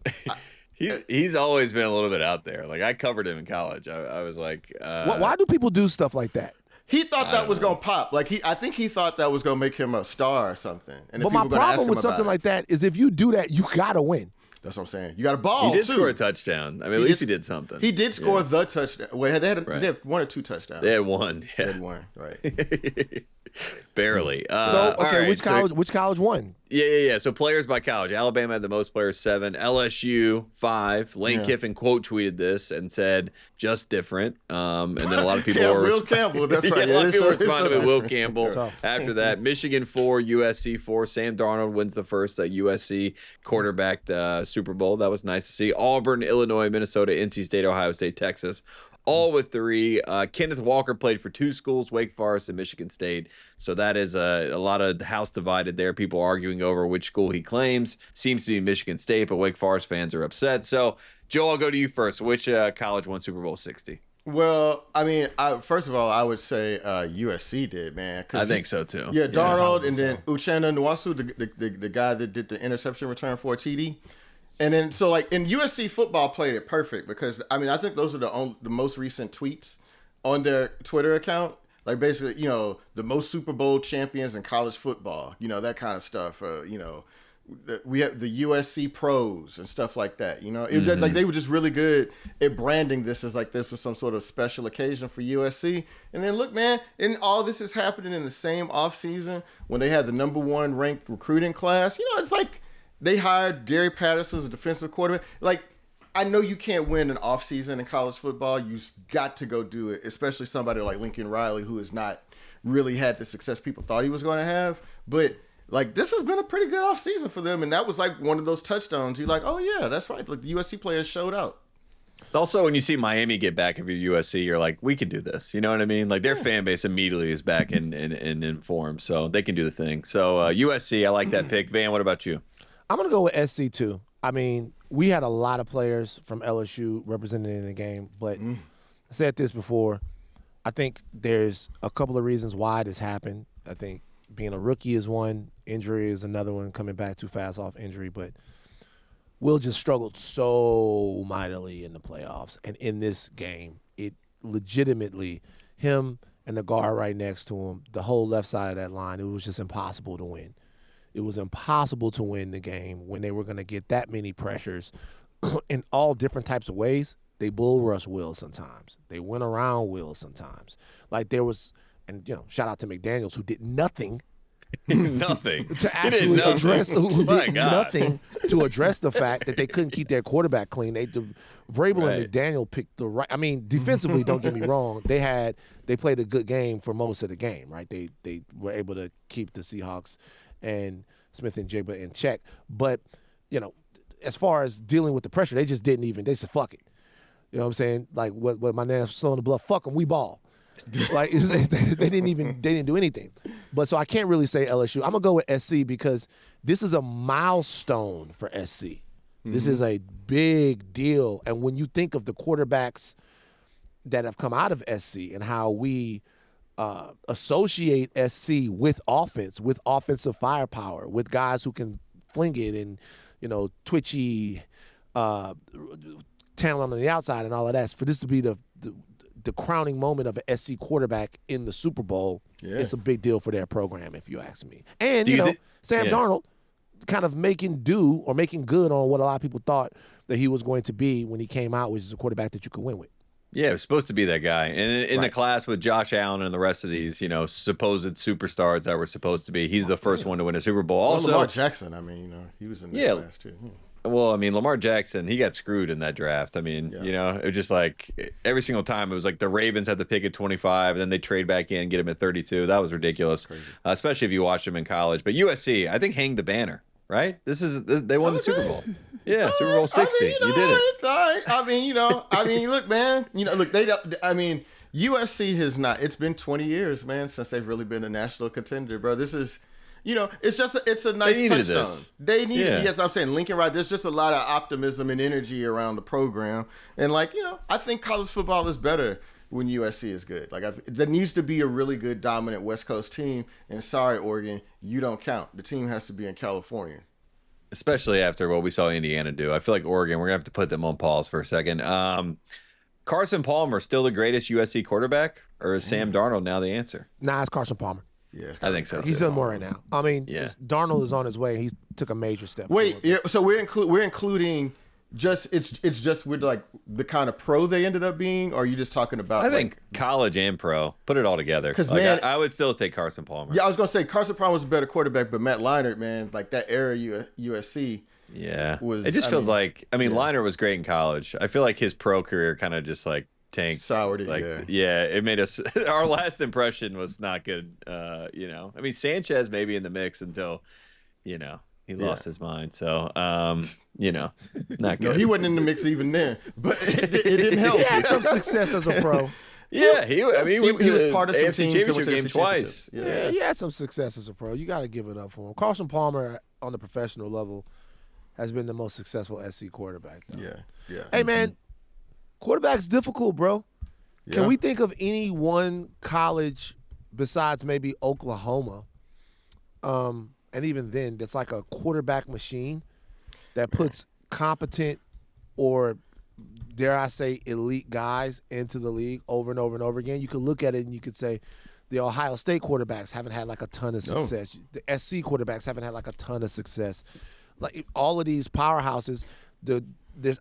He's always been a little bit out there. Like I covered him in college. I was like, Why do people do stuff like that? He thought that was gonna pop. Like I think he thought that was gonna make him a star or something. And But my problem with something like that is if you do that, you gotta win. that's what I'm saying. You got a ball. he did too. score a touchdown. I mean, at least he did something. He did score the touchdown. Well, they had Right. 1 or 2 touchdowns. They had one. They Yeah. had 1, right? Barely. So all okay, right, which college won? Yeah. So players by college. Alabama had the most players, 7. LSU 5. Lane Yeah. Kiffin quote tweeted this and said, "Just different." And then a lot of people Yeah, were Will Campbell. That's Yeah, right. a lot of Yeah, people it's so responded with Will different. Campbell. Tough. After that, Michigan 4, USC 4. Sam Darnold wins the first USC quarterbacked Super Bowl. That was nice to see. Auburn, Illinois, Minnesota, NC State, Ohio State, Texas. all with 3. Kenneth Walker played for 2 schools, Wake Forest and Michigan State. So that is a lot of house divided there. People arguing over which school he claims. Seems to be Michigan State, but Wake Forest fans are upset. So, Joe, I'll go to you first. Which college won Super Bowl 60? Well, I mean, first of all, I would say USC did, man. I think so, too. Yeah, Darnold and then Uchenna Nwasu, the guy that did the interception return for a TD. And then, so, like, in USC football played it perfect because, I mean, I think those are the most recent tweets on their Twitter account. Like, basically, you know, the most Super Bowl champions in college football, you know, that kind of stuff. You know, we have the USC pros and stuff like that. You know, like they were just really good at branding this as like this was some sort of special occasion for USC. And then look, man, and all this is happening in the same offseason when they had the #1 ranked recruiting class. You know, it's like they hired Gary Patterson as a defensive quarterback. Like, I know you can't win an offseason in college football. You've got to go do it, especially somebody like Lincoln Riley, who has not really had the success people thought he was going to have. But like, this has been a pretty good offseason for them, and that was like one of those touchdowns. You're like, oh yeah, that's right. Like the USC players showed out. Also, when you see Miami get back of your USC, you're like, we can do this. You know what I mean? Like their fan base immediately is back in form, so they can do the thing. So USC, I like that pick. Van, what about you? I'm going to go with SC too. I mean, we had a lot of players from LSU represented in the game, but I said this before. I think there's a couple of reasons why this happened. I think being a rookie is one, injury is another one, coming back too fast off injury, but Will just struggled so mightily in the playoffs. And in this game, it legitimately, him and the guard right next to him, the whole left side of that line, it was just impossible to win. It was impossible to win the game when they were going to get that many pressures in all different types of ways. They bull rush Will sometimes. They went around Will sometimes. Like there was, and you know, shout out to McDaniels who did nothing. Nothing to actually address who did nothing to address the fact that they couldn't keep their quarterback clean. Vrabel and McDaniel picked the right. I mean, defensively, don't get me wrong. They played a good game for most of the game, right? They were able to keep the Seahawks and Smith and Jigba in check. But, you know, as far as dealing with the pressure, they just didn't even. They said, fuck it. You know what I'm saying? Like what my name's slowing the bluff. Fuck them, we ball. Like they didn't do anything. But so I can't really say LSU. I'm gonna go with SC because this is a milestone for SC. This is a big deal. And when you think of the quarterbacks that have come out of SC and how we associate SC with offense, with offensive firepower, with guys who can fling it and, you know, twitchy talent on the outside and all of that. For this to be the crowning moment of an SC quarterback in the Super Bowl, it's a big deal for their program, if you ask me. And, Sam Darnold kind of making good on what a lot of people thought that he was going to be when he came out, which is a quarterback that you could win with. Yeah, it was supposed to be that guy. And in the class with Josh Allen and the rest of these, supposed superstars that were supposed to be, he's the first one to win a Super Bowl. Also, Lamar Jackson, I mean, he was in the class too. Well, I mean, Lamar Jackson, he got screwed in that draft. I mean, it was just like every single time it was like the Ravens had the pick at 25 and then they trade back in, get him at 32. That was ridiculous, especially if you watched him in college. But USC, I think, hang the banner, right? They won the Super Bowl. Yeah, Super Bowl 60. You did it. It's all right. I mean, look, man. USC has not. It's been 20 years, man, since they've really been a national contender, bro. This is, it's a nice touchdown. They needed it. Yes, I'm saying Lincoln Riley. There's just a lot of optimism and energy around the program, and I think college football is better when USC is good. There needs to be a really good, dominant West Coast team. And sorry, Oregon, you don't count. The team has to be in California. Especially after what we saw Indiana do. I feel like Oregon, we're going to have to put them on pause for a second. Carson Palmer still the greatest USC quarterback, or is Sam Darnold now the answer? Nah, it's Carson Palmer. Yeah, I think so. He's done more right now. I mean, Darnold is on his way. He took a major step. Wait, so we're including it's just with like the kind of pro they ended up being, or are you just talking about? I think college and pro, put it all together. Because I would still take Carson Palmer. Yeah, I was gonna say Carson Palmer was a better quarterback, but Matt Leinart, man, like that era USC. Yeah, it just feels like Leinart was great in college. I feel like his pro career kind of just like tanked. Soured it, it made us. Our last impression was not good. Sanchez maybe in the mix until, he He lost his mind. So, you know, not good. No, he wasn't in the mix even then, but it didn't help. He had some success as a pro. Yeah, he was part of some AFC teams Championship game twice. Yeah, he had some success as a pro. You got to give it up for him. Carson Palmer on the professional level has been the most successful SC quarterback, though. Yeah. Hey, man, quarterback's difficult, bro. Yeah. Can we think of any one college besides maybe Oklahoma, and even then, that's like a quarterback machine that puts competent or, dare I say, elite guys into the league over and over and over again? You could look at it and you could say the Ohio State quarterbacks haven't had like a ton of success. The SC quarterbacks haven't had like a ton of success. Like all of these powerhouses, I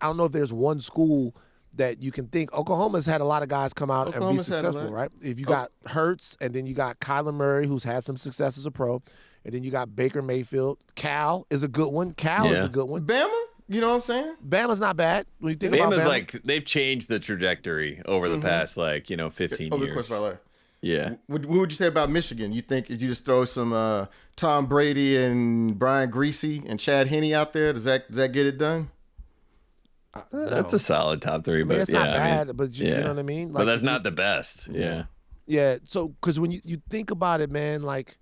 don't know if there's one school that you can think. Oklahoma's had a lot of guys come out and be successful, right? If you got Hurts, and then you got Kyler Murray, who's had some success as a pro, and then you got Baker Mayfield. Cal is a good one. Is a good one. Bama, you know what I'm saying? Bama's not bad. When you think about Bama's Bama, like they've changed the trajectory over the past 15 Over years. the course of our life. Yeah. What would you say about Michigan? You think if you just throw some Tom Brady and Brian Greasy and Chad Henne out there, does that get it done? That's a solid top three, but it's not bad, but you know what I mean? But that's not the best. Yeah. Yeah, so because when you think about it, man, like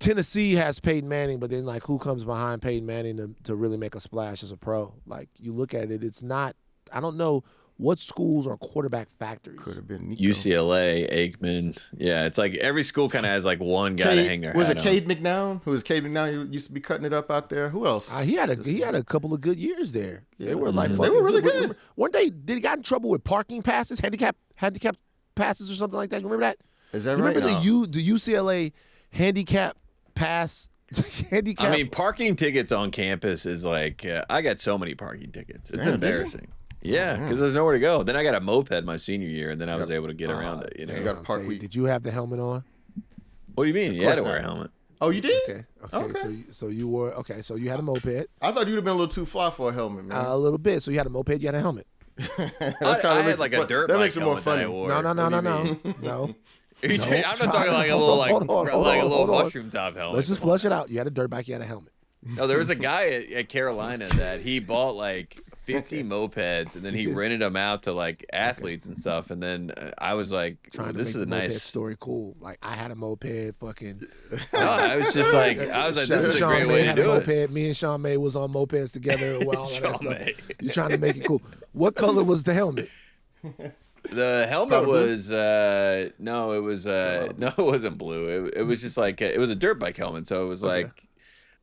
Tennessee has Peyton Manning, but then like who comes behind Peyton Manning to really make a splash as a pro? Like you look at it, it's not. I don't know what schools are quarterback factories. Could have been Nico. UCLA, Aikman. Yeah, it's like every school kind of has like one guy to hang their hat on. Was it Cade McNown? Who was Cade McNown? He used to be cutting it up out there. Who else? He had a couple of good years there. Yeah. They were like They were really good. Weren't they? Did he got in trouble with parking passes, handicap passes, or something like that? You remember that? Is that you right? Remember the UCLA handicap pass? handicap. I mean, parking tickets on campus is like I got so many parking tickets. It's embarrassing. Yeah, because there's nowhere to go. Then I got a moped my senior year, and then I was able to get around it. You know, you got a park week. Did you have the helmet on? What do you mean? You had to wear a helmet. Oh, you did? Okay. So you wore. Okay, so you had a moped. I thought you'd have been a little too fly for a helmet, man. A little bit. So you had a moped. You had a helmet. I had like a dirt bike makes it more helmet funny. that I wore. No. No. No. I'm not talking like a little Hold on. mushroom top helmet. Let's just flush it out. You had a dirt bike. You had a helmet. No, there was a guy at Carolina that he bought like 50 mopeds, and then he rented them out to like athletes and stuff. And then I was like, "This is a nice story." Cool. Like I had a moped. Fucking. No, I was just like, this is a great way to do it. Me and Sean May was on mopeds together. All of that stuff. You're trying to make it cool. What color was the helmet? The helmet was it wasn't blue. It was just like it was a dirt bike helmet, so it was like.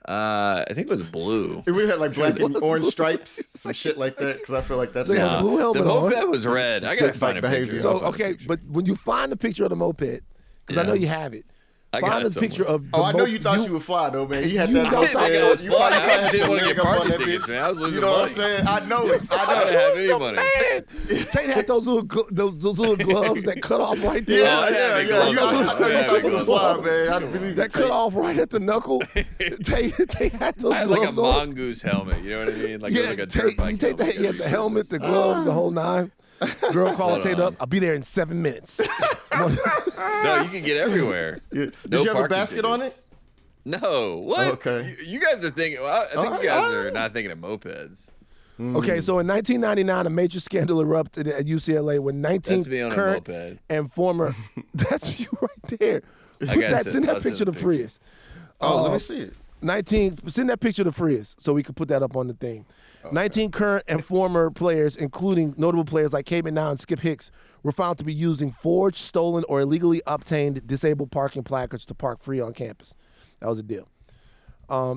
I think it was blue. We had like black and orange stripes, some shit like that, because I feel like that's They had a blue helmet the on. moped was red. I gotta find a picture. So okay, but when you find the picture of the moped, because I know you have it. Find the picture of the I know you thought you would fly though, man. You had that don't hotel. think I was You flying. probably I had didn't your want to leg get up on parking that tickets, bitch. man. I was losing You know what I'm money. saying? I know it. I didn't have any money. Man, Tate had those little gloves that cut off right there. Yeah. You I thought had you would fly, man. I believe That cut off right at the knuckle. Tate had those I had gloves like a on. mongoose helmet. You know what I mean? Like it was like a dirt Tate, bike you take that. helmet. You had the helmet, the gloves, the whole nine. Girl calling Tate up. I'll be there in 7 minutes. No, you can get everywhere. Did No you have a parking basket on it? tickets. No, what? Okay. You guys are thinking. Well, I think you guys are not thinking of mopeds. Okay, so in 1999, a major scandal erupted at UCLA when 19 That's me on a current moped. and former. That's you right there. gotta Send that I'll picture to send a Frias. Let me see it. 19. Send that picture to Frias so we can put that up on the thing. 19 current and former players, including notable players like Cade McNown and Skip Hicks, were found to be using forged, stolen, or illegally obtained disabled parking placards to park free on campus. That was a deal.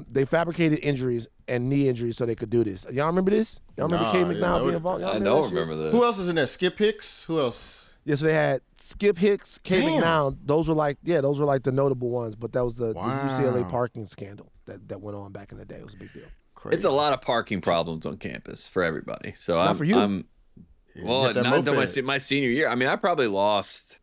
They fabricated injuries and knee injuries so they could do this. Y'all remember this? Y'all remember Cade McNown being involved? I don't remember this. Who else is in there? Skip Hicks? Who else? Yeah, so they had Skip Hicks, Cade McNown. Those were like the notable ones. But that was the UCLA parking scandal that went on back in the day. It was a big deal. Crazy. It's a lot of parking problems on campus for everybody. So Not for you. Well, not until my senior year. I mean, I probably lost.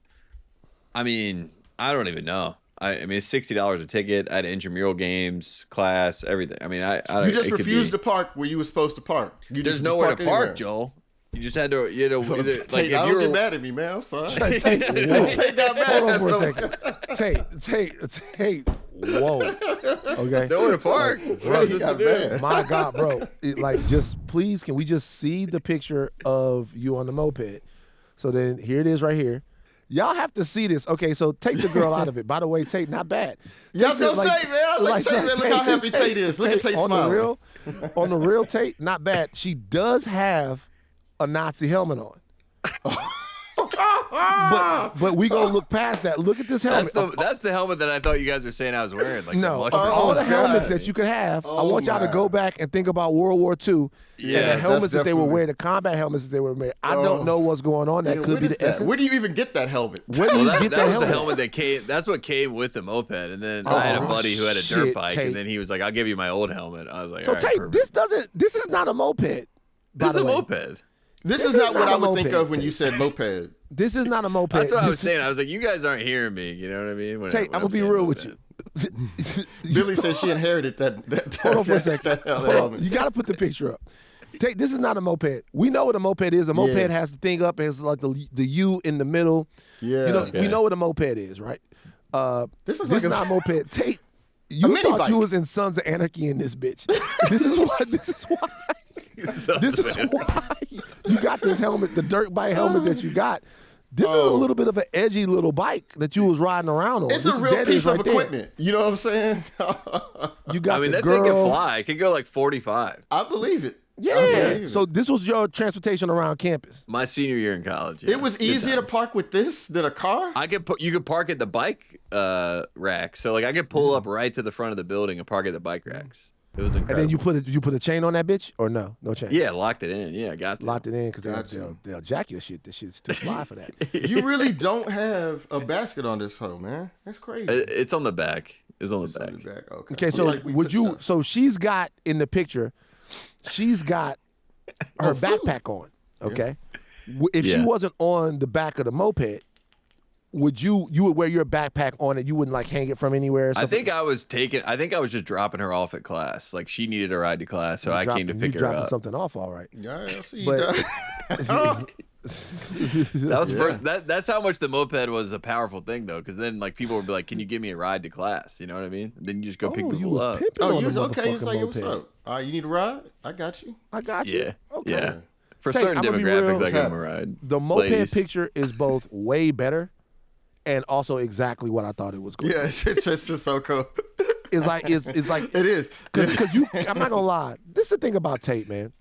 I mean, I don't even know. I mean, it's $60 a ticket. I had intramural games, class, everything. I mean, You just refused to park where you were supposed to park. There's nowhere to park, Joel. You just had to, either, like, if don't you were get mad at me, man. I'm sorry. Tate, Tate got mad. hold on for a second. Tate, whoa. Okay. Nowhere to park. What is this to do? My God, bro. Just please, can we just see the picture of you on the moped? So then here it is right here. Y'all have to see this. Okay, so take the girl out of it. By the way, Tate, not bad. Yeah, I was going to say, man. I was like, Tate, man, look how happy Tate is. Look at Tate smiling. On the real Tate, not bad. She does have a Nazi helmet on. but we gonna look past that. Look at this helmet. That's the helmet that I thought you guys were saying I was wearing. Like no, the all the helmets that you could have. I want y'all to go back and think about World War II and the helmets that they were wearing, the combat helmets that they were wearing. I don't know what's going on. That could be the essence. Where do you even get that helmet? Where do you get that helmet? That was the helmet that came. That's what came with the moped. And then I had a buddy who had a dirt bike, Tate. And then he was like, "I'll give you my old helmet." I was like, "So all right, Tate, perfect. this is not a moped. This is a moped. This is not what I would think of when you said moped. This is not a moped. That's what I was saying. I was like, you guys aren't hearing me. You know what I mean? Tate, I'm going to be real with you. Billy said she inherited that. Hold on for a second. You got to put the picture up. Tate, this is not a moped. We know what a moped is. A moped has the thing up. It has like the U in the middle. Yeah. You know, we know what a moped is, right? This is not a moped. Tate, you thought bike. you was in Sons of Anarchy in this bitch. This is why. This is why you got this helmet, the dirt bike helmet that you got. This is a little bit of an edgy little bike that you was riding around on. It's this a real piece of equipment. There. You know what I'm saying? You got that thing can fly. It can go like 45. I believe it. Yeah. So this was your transportation around campus. My senior year in college. Yeah. It was easier to park with this than a car. You could park at the bike rack. So like I could pull up right to the front of the building and park at the bike racks. It was incredible. And then you put a chain on that bitch or no chain? Yeah, locked it in. Yeah, got to. Locked it in because they'll jack your shit. This shit's too fly for that. You really don't have a basket on this hoe, man. That's crazy. It's on the back. It's on the back. Okay. So would you? Stuff. So she's got in the picture. She's got her backpack on. Okay. Yeah. If she wasn't on the back of the moped, would you would wear your backpack on it? You wouldn't like hang it from anywhere? Or something? I think I was just dropping her off at class. Like she needed a ride to class, so I came to pick her up. You dropping something off, all right. Yeah, I see but, that was first. That's how much the moped was a powerful thing, though, because then like people would be like, "Can you give me a ride to class?" You know what I mean? And then you just go pick people up. Oh, you okay? It's like, what's up? You need a ride? I got you. Yeah. Okay. Yeah. For certain demographics, I give them a ride. The moped picture is both way better and also exactly what I thought it was going to be. Yeah, it's just so cool. It's like it is. Because you, I'm not gonna lie. This is the thing about Tate, man.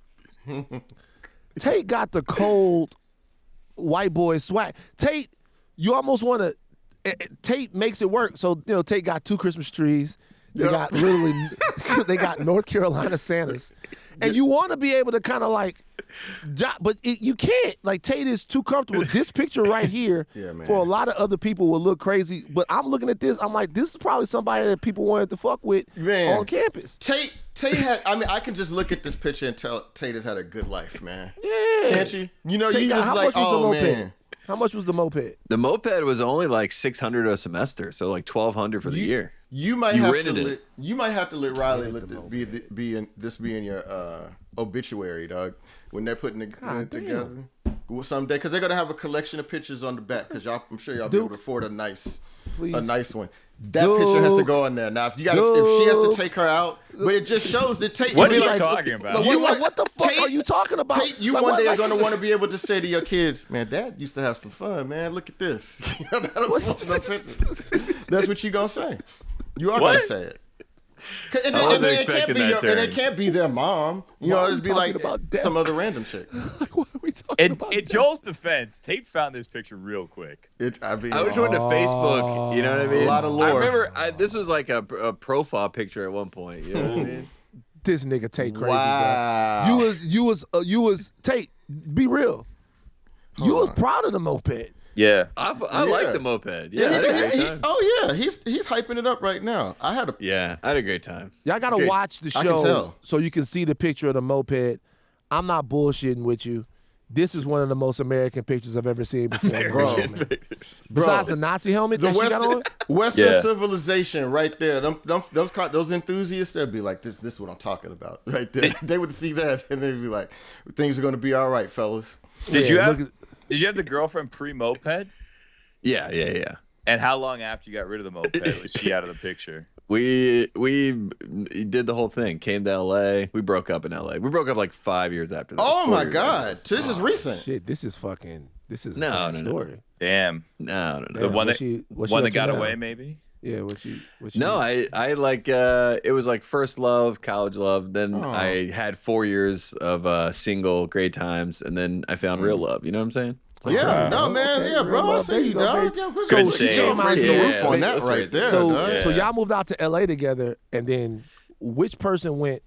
Tate got the cold white boy swag. Tate, you almost want to. Tate makes it work. So Tate got 2 Christmas trees. They got literally, they got North Carolina Santas, and you want to be able to kind of like, but you can't. Like Tate is too comfortable. This picture right here, for a lot of other people will look crazy, but I'm looking at this. I'm like, this is probably somebody that people wanted to fuck with on campus. Tate had. I mean, I can just look at this picture and tell Tate has had a good life, man. Yeah, can't you? You know, Tate you just like, oh man. How much was the moped? The moped was only like $600 a semester, so like $1,200 for the year. You might have to let Riley be in your obituary, dog. When they're putting it together someday, because they're gonna have a collection of pictures on the back. Because I'm sure y'all be able to afford a nice one. That picture has to go in there. Now, if she has to take her out, but it just shows that Tate. What are you talking about? What the fuck are you talking about? Tate, you one day are going to want to be able to say to your kids, man, Dad used to have some fun, man. Look at this. That's what you going to say. You are going to say it. And it can't be their mom. It'd be like some other random chick. What are we talking about? In Joel's defense, Tate found this picture real quick. I just went to Facebook. You know what I mean? A lot of lore. I remember this was like a profile picture at one point. You know what I mean? This nigga Tate crazy, bro. You was Tate. Be real. You was proud of the moped. Yeah, I like the moped. Yeah, I had a great time. He's hyping it up right now. I had a great time. Y'all gotta watch the show so you can see the picture of the moped. I'm not bullshitting with you. This is one of the most American pictures I've ever seen before, bro. Besides the Nazi helmet that she got on, Western civilization, right there. Those enthusiasts, they'd be like, "This is what I'm talking about," right there. They would see that and they'd be like, "Things are gonna be all right, fellas." Did you have the girlfriend pre-moped? Yeah. And how long after you got rid of the moped was she out of the picture? We did the whole thing. Came to LA. We broke up in LA. We broke up like 5 years after that. Oh my God! So this is recent. Shit, this is a sad No. story. Damn. No. The one What's that up got to now? away, maybe. Yeah, what you No, I like it was like first love, college love. Then I had 4 years of single, great times, and then I found real love. You know what I'm saying? It's like, Yeah, no, man. okay, Yeah, bro. real I love. see There you, you go, dog. baby. Yeah, Good so save. you came out the Yeah, roof on that that's right right. there. So dog. so y'all moved out to LA together, and then which person went?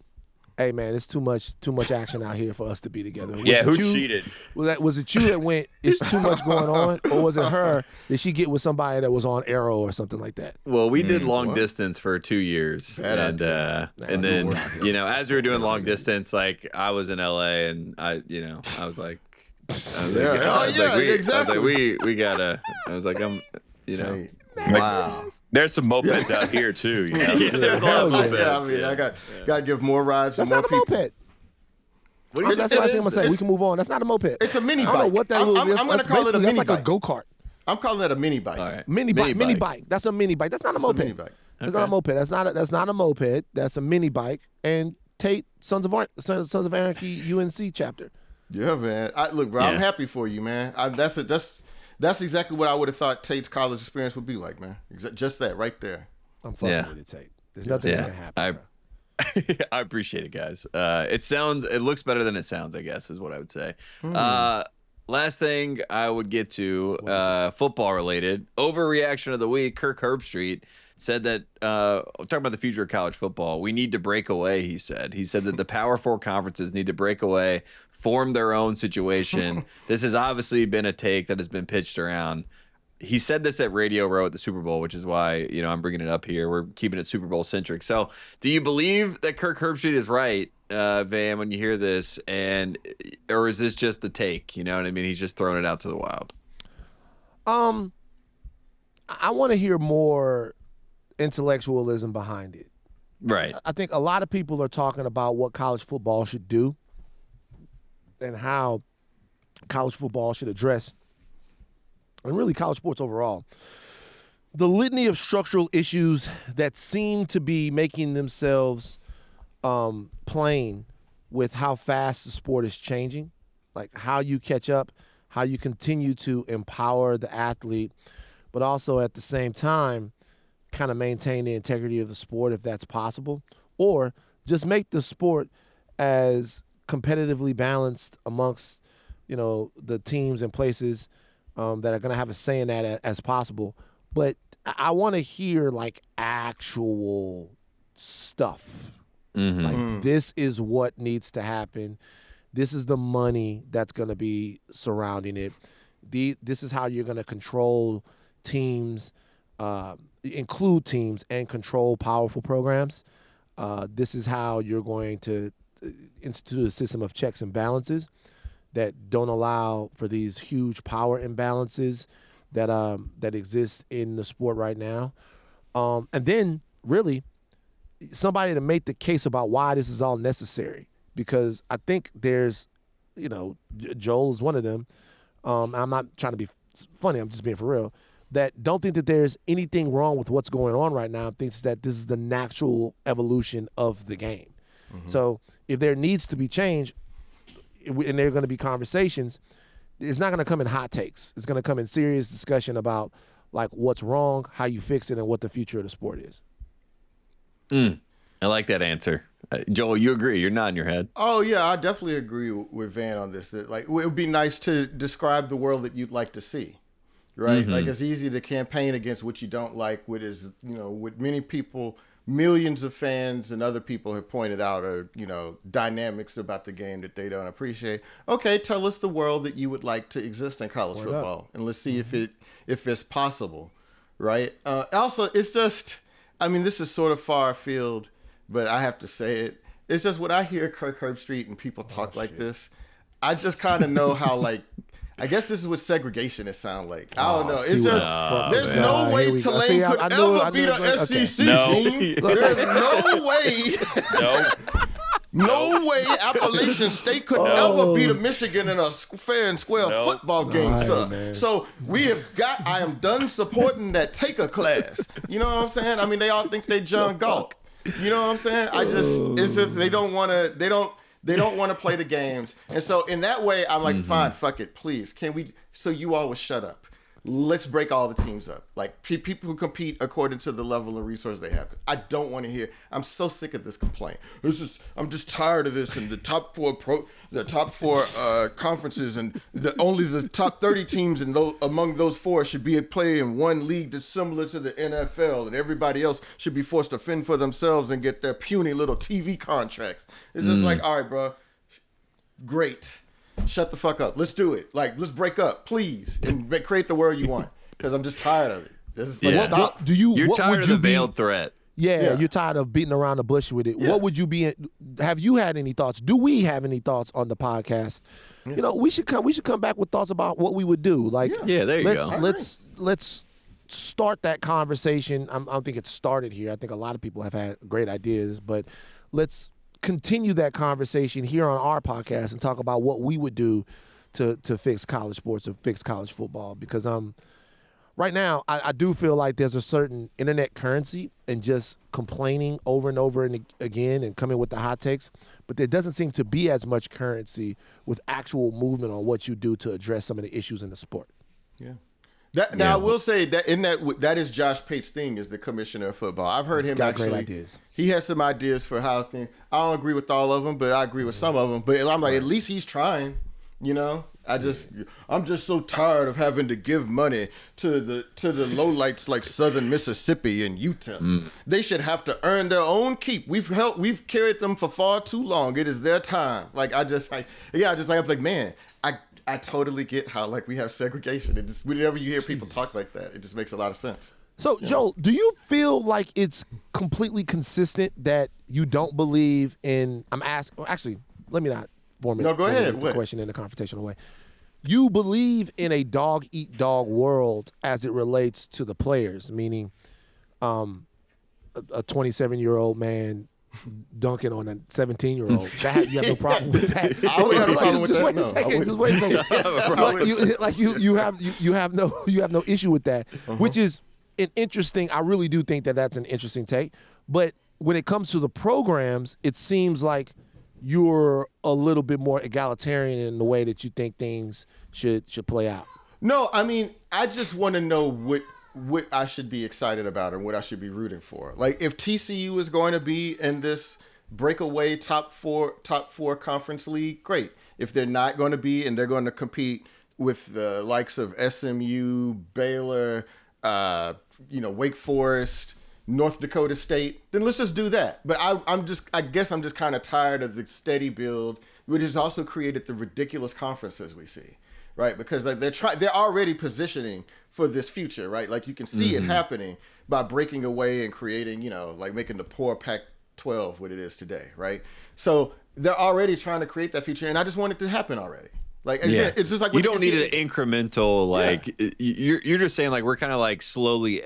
Hey man, it's too much action out here for us to be together. Was Yeah, it who you? cheated? Was it you that went? It's too much going on, or was it her? Did she get with somebody that was on Arrow or something like that? Well, we did long What? distance for 2 years, Bad and idea. then as we were doing long distance, like I was in LA, and I was like, exactly. we gotta. I was like, Hey, wow. There's some mopeds out here too. You know? Yeah, there's a lot of Hell yeah. mopeds, Yeah, I mean, I got to give more rides to That's more not a people. moped. What do you That's it what I think is- I'm gonna say. We can move on. That's not a moped. It's a mini I don't know bike. what that I'm is. gonna That's call it a basically- mini That's like a bike. go kart. I'm calling it a mini bike. All right. Mini bike. That's a mini bike. That's not a It's a moped. mini bike. That's not a moped. That's not a moped. That's a mini bike. And Tate, Sons of Anarchy UNC chapter. Yeah, man. Look, bro, I'm Yeah. happy for you, man. That's exactly what I would have thought Tate's college experience would be like, man. Just that right there. I'm fucking Yeah. with it, Tate. There's nothing Yeah. gonna happen. bro. I appreciate it, guys. It looks better than it sounds, I guess, is what I would say. Last thing I would get to, football related, overreaction of the week. Kirk Herbstreit said that, talking about the future of college football, we need to break away, he said. He said that the Power Four conferences need to break away, form their own situation. This has obviously been a take that has been pitched around. He said this at Radio Row at the Super Bowl, which is why, I'm bringing it up here. We're keeping it Super Bowl centric. So do you believe that Kirk Herbstreit is right, Van, when you hear this? Or is this just the take? You know what I mean? He's just throwing it out to the wild. I want to hear more intellectualism behind it. Right. I think a lot of people are talking about what college football should do and how college football should address, and really college sports overall, the litany of structural issues that seem to be making themselves plain with how fast the sport is changing, like how you catch up, how you continue to empower the athlete, but also at the same time kind of maintain the integrity of the sport if that's possible, or just make the sport as competitively balanced amongst the teams and places that are going to have a say in that as possible. But I want to hear like actual stuff. Mm-hmm. Like this is what needs to happen. This is the money that's going to be surrounding it. This is how you're going to control teams, include teams, and control powerful programs. This is how you're going to institute a system of checks and balances that don't allow for these huge power imbalances that exist in the sport right now. And then really somebody to make the case about why this is all necessary, because I think there's, Joel is one of them. And I'm not trying to be funny. I'm just being for real. That don't think that there's anything wrong with what's going on right now. Thinks that this is the natural evolution of the game. Mm-hmm. So if there needs to be change, and there are going to be conversations, it's not going to come in hot takes. It's going to come in serious discussion about like what's wrong, how you fix it, and what the future of the sport is. I like that answer. Joel, you agree? You're nodding your head. Oh yeah, I definitely agree with Van on this. Like, it would be nice to describe the world that you'd like to see, right? Like, it's easy to campaign against what you don't like. With many people, millions of fans and other people have pointed out are dynamics about the game that they don't appreciate. Okay, tell us the world that you would like to exist in college football, and let's see if it's possible, right? Also, it's just, this is sort of far afield, but I have to say it. It's just when I hear Kirk Herbstreit and people talk like this, I just kind of know how, like, I guess this is what segregationists sound like. I don't know. It's just, there's no way Tulane could ever beat a SEC team. There's no way. No. No way Appalachian State could ever beat a Michigan in a fair and square football game, sir. Man. So I am done supporting that taker class. You know what I'm saying? I mean, they all think they John Galt. You know what I'm saying? It's just they don't want to play the games. And so in that way, I'm like, fine, fuck it, please. So you all will shut up. Let's break all the teams up. Like people who compete according to the level of resource they have. I don't want to hear. I'm so sick of this complaint. I'm just tired of this. And the top four conferences, and only the top 30 teams among those four should be played in one league that's similar to the NFL, and everybody else should be forced to fend for themselves and get their puny little TV contracts. It's just like, all right, bro, great. Shut the fuck up. Let's do it. Like, let's break up, please, and create the world you want. Because I'm just tired of it. Stop. You're tired of the veiled threat. Yeah, you're tired of beating around the bush with it. Yeah. What would you be? Have you had any thoughts? Do we have any thoughts on the podcast? Yeah. You know, we should come back with thoughts about what we would do. Like, there you go. Let's start that conversation. I don't think it's started here. I think a lot of people have had great ideas, but let's continue that conversation here on our podcast and talk about what we would do to fix college sports or fix college football. Because right now, I do feel like there's a certain internet currency in just complaining over and over and again and coming with the hot takes. But there doesn't seem to be as much currency with actual movement on what you do to address some of the issues in the sport. Yeah. Now, I will say that is Josh Pate's thing as the commissioner of football. I've heard him got great ideas. He has some ideas for how things. I don't agree with all of them, but I agree with some of them. But I'm like, at least he's trying. You know, I'm just so tired of having to give money to the lowlights like Southern Mississippi and Utah. They should have to earn their own keep. We've carried them for far too long. It is their time. Like I'm like, man, I totally get how like we have segregation. It just whenever you hear people talk like that, it just makes a lot of sense. So, Joel, do you feel like it's completely consistent that you don't believe in? Actually, let me not formulate the question in a confrontational way. You believe in a dog-eat-dog world as it relates to the players, meaning a 27-year-old man dunking on a 17-year-old. You have no problem with that. I would have no problem with that. Just wait a second. You have no issue with that, which is an interesting. I really do think that's an interesting take. But when it comes to the programs, it seems like you're a little bit more egalitarian in the way that you think things should play out. No, I mean, I just want to know what I should be excited about and what I should be rooting for. Like if TCU is going to be in this breakaway top four conference league, great. If they're not going to be and they're going to compete with the likes of SMU, Baylor, Wake Forest, North Dakota State, then let's just do that. But I guess I'm just kind of tired of the steady build, which has also created the ridiculous conferences we see, right? Because like they're already positioning for this future, right? Like you can see it happening by breaking away and creating, like making the poor Pac-12 what it is today, right? So they're already trying to create that future, and I just want it to happen already. Like it's just like you don't need an incremental you're just saying like we're kind of like slowly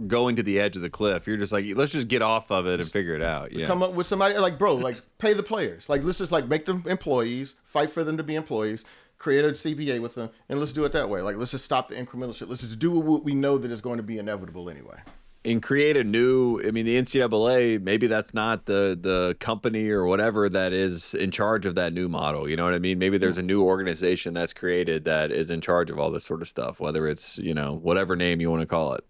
going to the edge of the cliff. You're just like let's just get off of it and figure it out. Yeah, come up with somebody like pay the players. Like let's just like make them employees, fight for them to be employees, create a CBA with them, and let's do it that way. Like let's just stop the incremental shit. Let's just do what we know that is going to be inevitable anyway. And create the NCAA, maybe that's not the company or whatever that is in charge of that new model. You know what I mean? Maybe there's a new organization that's created that is in charge of all this sort of stuff, whether it's, whatever name you want to call it.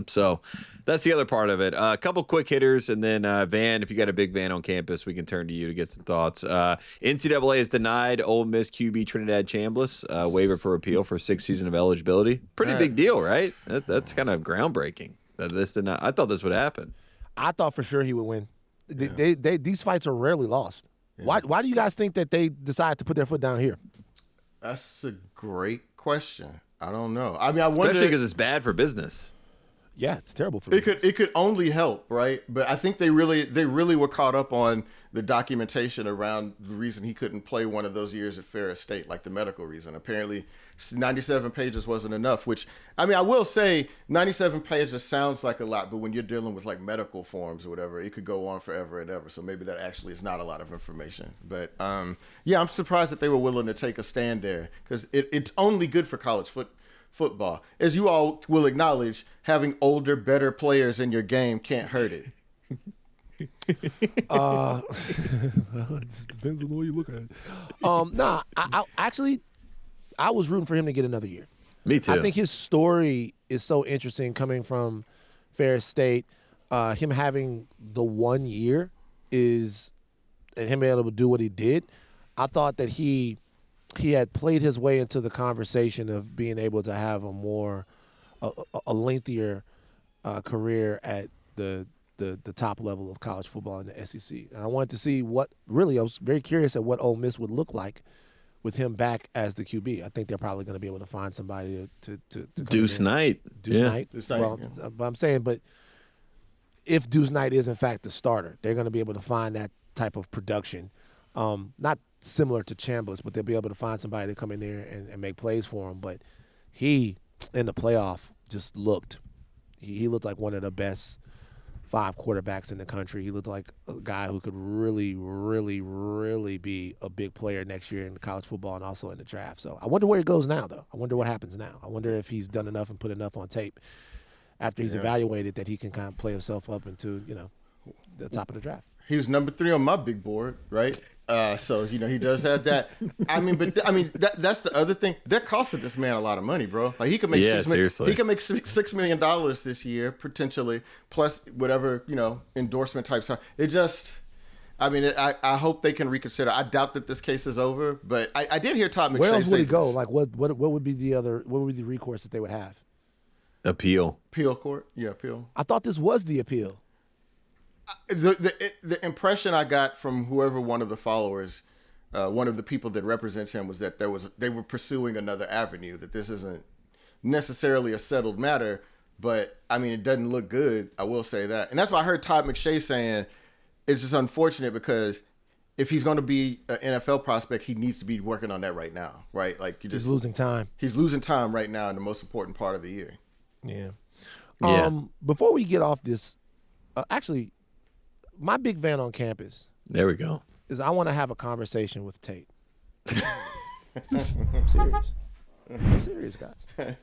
So that's the other part of it. A couple quick hitters, and then Van, if you got a big Van on campus, we can turn to you to get some thoughts. NCAA has denied Ole Miss QB Trinidad Chambliss waiver for appeal for 6th season of eligibility. Pretty big deal, right? That's kind of groundbreaking. I thought this would happen. I thought for sure he would win. These fights are rarely lost. Yeah. Why do you guys think that they decided to put their foot down here? That's a great question. I don't know. I mean, I wonder, especially because it's bad for business. Yeah, it's terrible for it could only help, right? But I think they really were caught up on the documentation around the reason he couldn't play one of those years at Ferris State, like the medical reason. Apparently 97 pages wasn't enough, which, I mean, I will say 97 pages sounds like a lot, but when you're dealing with like medical forms or whatever, it could go on forever and ever. So maybe that actually is not a lot of information. But yeah, I'm surprised that they were willing to take a stand there, because it's only good for college football. As you all will acknowledge, having older, better players in your game can't hurt it. Well, it just depends on the way you look at it. I actually was rooting for him to get another year. Me too. I think his story is so interesting coming from Ferris State. Him having the 1 year and him being able to do what he did. I thought that he had played his way into the conversation of being able to have a lengthier career at the top level of college football in the SEC. And I wanted to see I was very curious at what Ole Miss would look like with him back as the QB. I think they're probably going to be able to find somebody to Deuce Knight. Deuce Knight. Well, but I'm saying, if Deuce Knight is in fact the starter, they're going to be able to find that type of production. Not similar to Chambliss, but they'll be able to find somebody to come in there and make plays for him. But he, in the playoff, just looked like one of the best 5 quarterbacks in the country. He looked like a guy who could really, really, really be a big player next year in college football and also in the draft. So I wonder where he goes now, though. I wonder what happens now. I wonder if he's done enough and put enough on tape after he's evaluated that he can kind of play himself up into, the top of the draft. He was number 3 on my big board, right? So he does have that. That's the other thing. That costed this man a lot of money, bro. Like he could make seriously. He could make $6 million this year potentially, plus whatever endorsement type stuff. It just, I hope they can reconsider. I doubt that this case is over, but I did hear Todd McShay Where else would he go? this. Like what would be the recourse that they would have? Appeal court, yeah, appeal. I thought this was the appeal. The impression I got from whoever one of the followers, one of the people that represents him, was that they were pursuing another avenue, that this isn't necessarily a settled matter, but it doesn't look good. I will say that. And that's why I heard Todd McShay saying it's just unfortunate, because if he's going to be an NFL prospect, he needs to be working on that right now, right? Like He's losing time. He's losing time right now in the most important part of the year. Yeah. Before we get off this, actually, my big van on campus. There we go. Is I want to have a conversation with Tate. I'm serious. I'm serious, guys.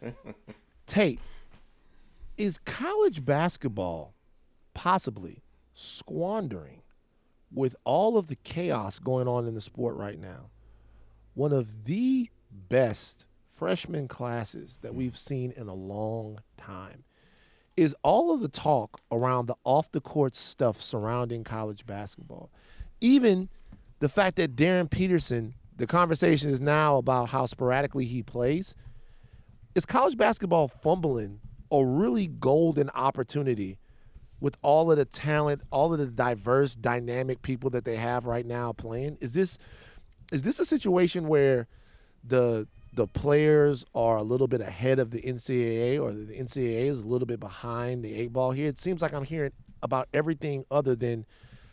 Tate, is college basketball possibly squandering, with all of the chaos going on in the sport right now, one of the best freshman classes that we've seen in a long time? Is all of the talk around the off-the-court stuff surrounding college basketball, even the fact that Darren Peterson, the conversation is now about how sporadically he plays, is college basketball fumbling a really golden opportunity with all of the talent, all of the diverse, dynamic people that they have right now playing? Is this a situation where the players are a little bit ahead of the NCAA, or the NCAA is a little bit behind the 8 ball here? It seems like I'm hearing about everything other than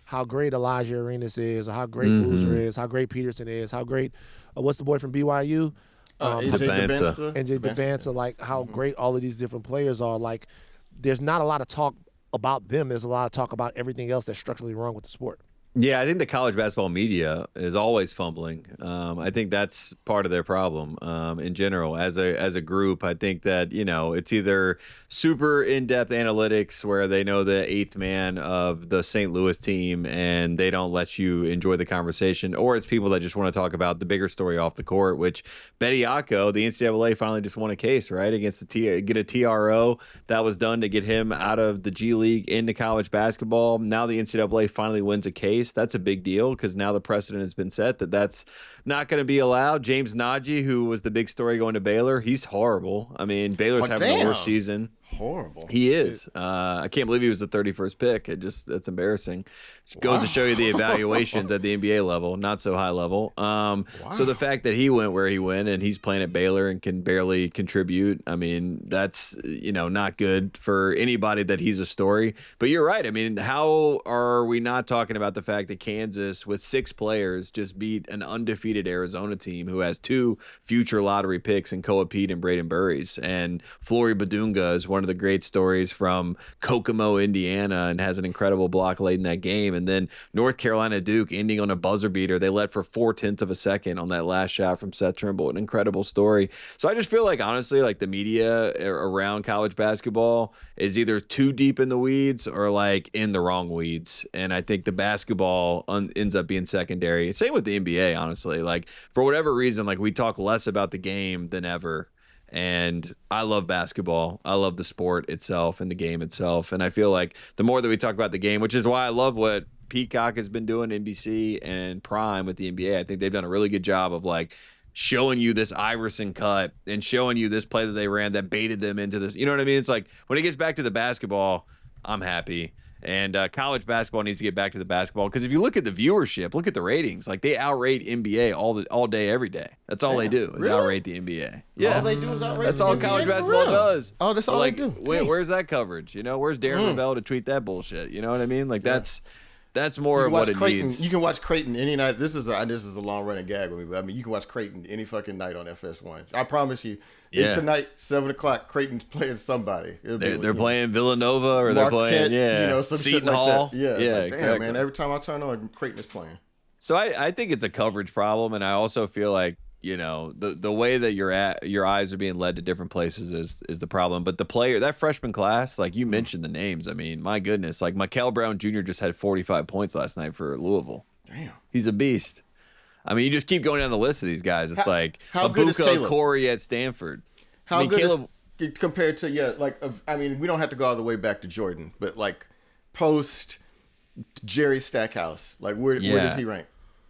how great Elijah Arenas is, or how great Boozer is, how great Peterson is, how great what's the boy from BYU? AJ DeBansa, like how great all of these different players are. Like, there's not a lot of talk about them. There's a lot of talk about everything else that's structurally wrong with the sport. Yeah, I think the college basketball media is always fumbling. I think that's part of their problem in general. As a group, I think that, it's either super in-depth analytics where they know the 8th man of the St. Louis team and they don't let you enjoy the conversation, or it's people that just want to talk about the bigger story off the court, which Bediako, the NCAA finally just won a case, right, against get a TRO that was done to get him out of the G League into college basketball. Now the NCAA finally wins a case. That's a big deal, because now the precedent has been set that that's not going to be allowed. James Nagy, who was the big story going to Baylor, he's horrible. Baylor's having the worst season. Horrible. He is. I can't believe he was the 31st pick. That's embarrassing. Goes to show you the evaluations at the NBA level, not so high level. So the fact that he went where he went and he's playing at Baylor and can barely contribute, I mean, that's, not good for anybody that he's a story. But you're right. I mean, how are we not talking about the fact that Kansas, with 6 players, just beat an undefeated Arizona team who has 2 future lottery picks in Koa Pete and Braden Burries, and Flory Badunga is one of the great stories from Kokomo, Indiana, and has an incredible block late in that game. And then North Carolina Duke ending on a buzzer beater. They led for 0.4 of a second on that last shot from Seth Trimble. An incredible story. So I just feel like, honestly, like the media around college basketball is either too deep in the weeds or like in the wrong weeds. And I think the basketball ends up being secondary. Same with the NBA, honestly. Like, for whatever reason, like we talk less about the game than ever. And I love basketball. I love the sport itself and the game itself. And I feel like the more that we talk about the game, which is why I love what Peacock has been doing, NBC and Prime with the NBA. I think they've done a really good job of like showing you this Iverson cut and showing you this play that they ran that baited them into this. You know what I mean? It's like when it gets back to the basketball, I'm happy. And college basketball needs to get back to the basketball, because if you look at the viewership, look at the ratings. Like, they outrate NBA all day, every day. That's all they do is outrate the NBA. Yeah, all they do is outrate. That's the all NBA college for basketball real? does. Oh, that's all like, they do. Where's that coverage? Where's Darren Ravel to tweet that bullshit? You know what I mean? Like that's more of what it Creighton. needs. You can watch Creighton any night. This is a long running gag with me, but I mean, you can watch Creighton any fucking night on FS1. I promise you. Yeah. Tonight, 7:00, Creighton's playing somebody. They're playing Villanova, or they're playing some shit Seton like Hall. that. Yeah, yeah, like, exactly. damn, man. Every time I turn on, Creighton is playing. So I think it's a coverage problem, and I also feel like the way that your eyes are being led to different places is the problem. But that freshman class, like you mentioned the names, I mean, my goodness, like Mikel Brown Jr. just had 45 points last night for Louisville. Damn, he's a beast. I mean, you just keep going down the list of these guys. It's how good is Abuka Caleb? Corey at Stanford. How good Caleb, is compared to I mean, we don't have to go all the way back to Jordan, but like post Jerry Stackhouse, like where does he rank?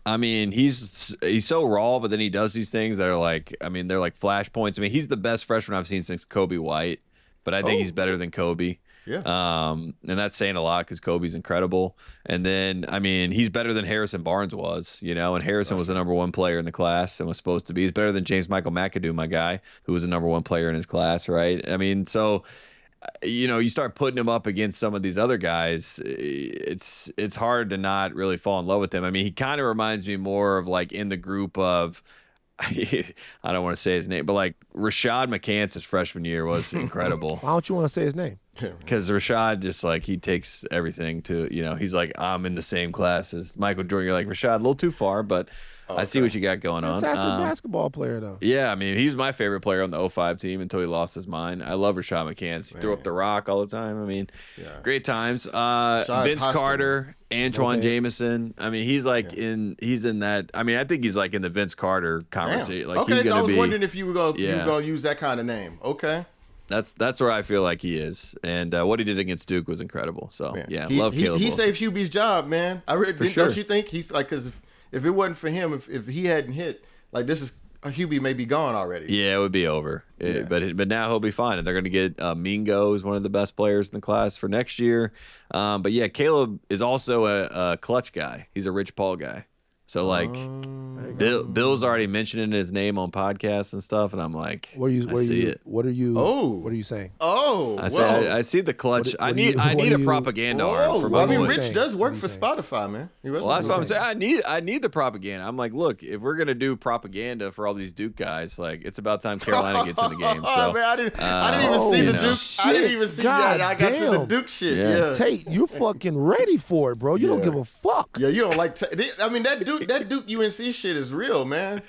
I mean, he's so raw, but then he does these things that are like, I mean, they're like flash points. I mean, he's the best freshman I've seen since Kobe White, but I think he's better than Kobe. Yeah. And that's saying a lot, because Kobe's incredible. And then, I mean, he's better than Harrison Barnes was, and Harrison was the #1 player in the class and was supposed to be. He's better than James Michael McAdoo, my guy, who was the #1 player in his class, right? I mean, so you start putting him up against some of these other guys, it's hard to not really fall in love with him. I mean, he kind of reminds me more of like in the group of, I don't want to say his name, but like Rashad McCants' freshman year was incredible. Why don't you want to say his name? Because Rashad just like, he takes everything to, he's like, I'm in the same class as Michael Jordan. You're like, Rashad, a little too far, but I see what you got going on. Fantastic basketball player, though. Yeah, I mean, he's my favorite player on the 05 team until he lost his mind. I love Rashad McCants. He threw up the rock all the time. I mean, great times. Vince Carter, Antoine Jameson. I mean, he's like he's in that. I mean, I think he's like in the Vince Carter conversation. Like, okay, he's so I was be, wondering if you were gonna use that kind of name. Okay. That's where I feel like he is, and what he did against Duke was incredible. So love Caleb. He Wilson. saved Hubie's job, man. Don't you think he's like, because if it wasn't for him, if he hadn't hit, like, Hubie may be gone already. Yeah, it would be over. But now he'll be fine, and they're going to get Mingo, who's one of the best players in the class for next year. But yeah, Caleb is also a clutch guy. He's a Rich Paul guy. So like, Bill's already mentioning his name on podcasts and stuff, and I'm like, What are you saying? Oh, I see the clutch. I need a propaganda arm for my I mean, voice. Rich does work for Spotify, man. Well, that's what I'm saying. I need the propaganda. I'm like, look, if we're gonna do propaganda for all these Duke guys, like, it's about time Carolina gets in the game. So, man, I didn't even see the Duke. I didn't even see that. I got to the Duke shit. Yeah. Tate, you're fucking ready for it, bro. You don't give a fuck. Yeah, you don't like. I mean, that Duke UNC shit is real, man.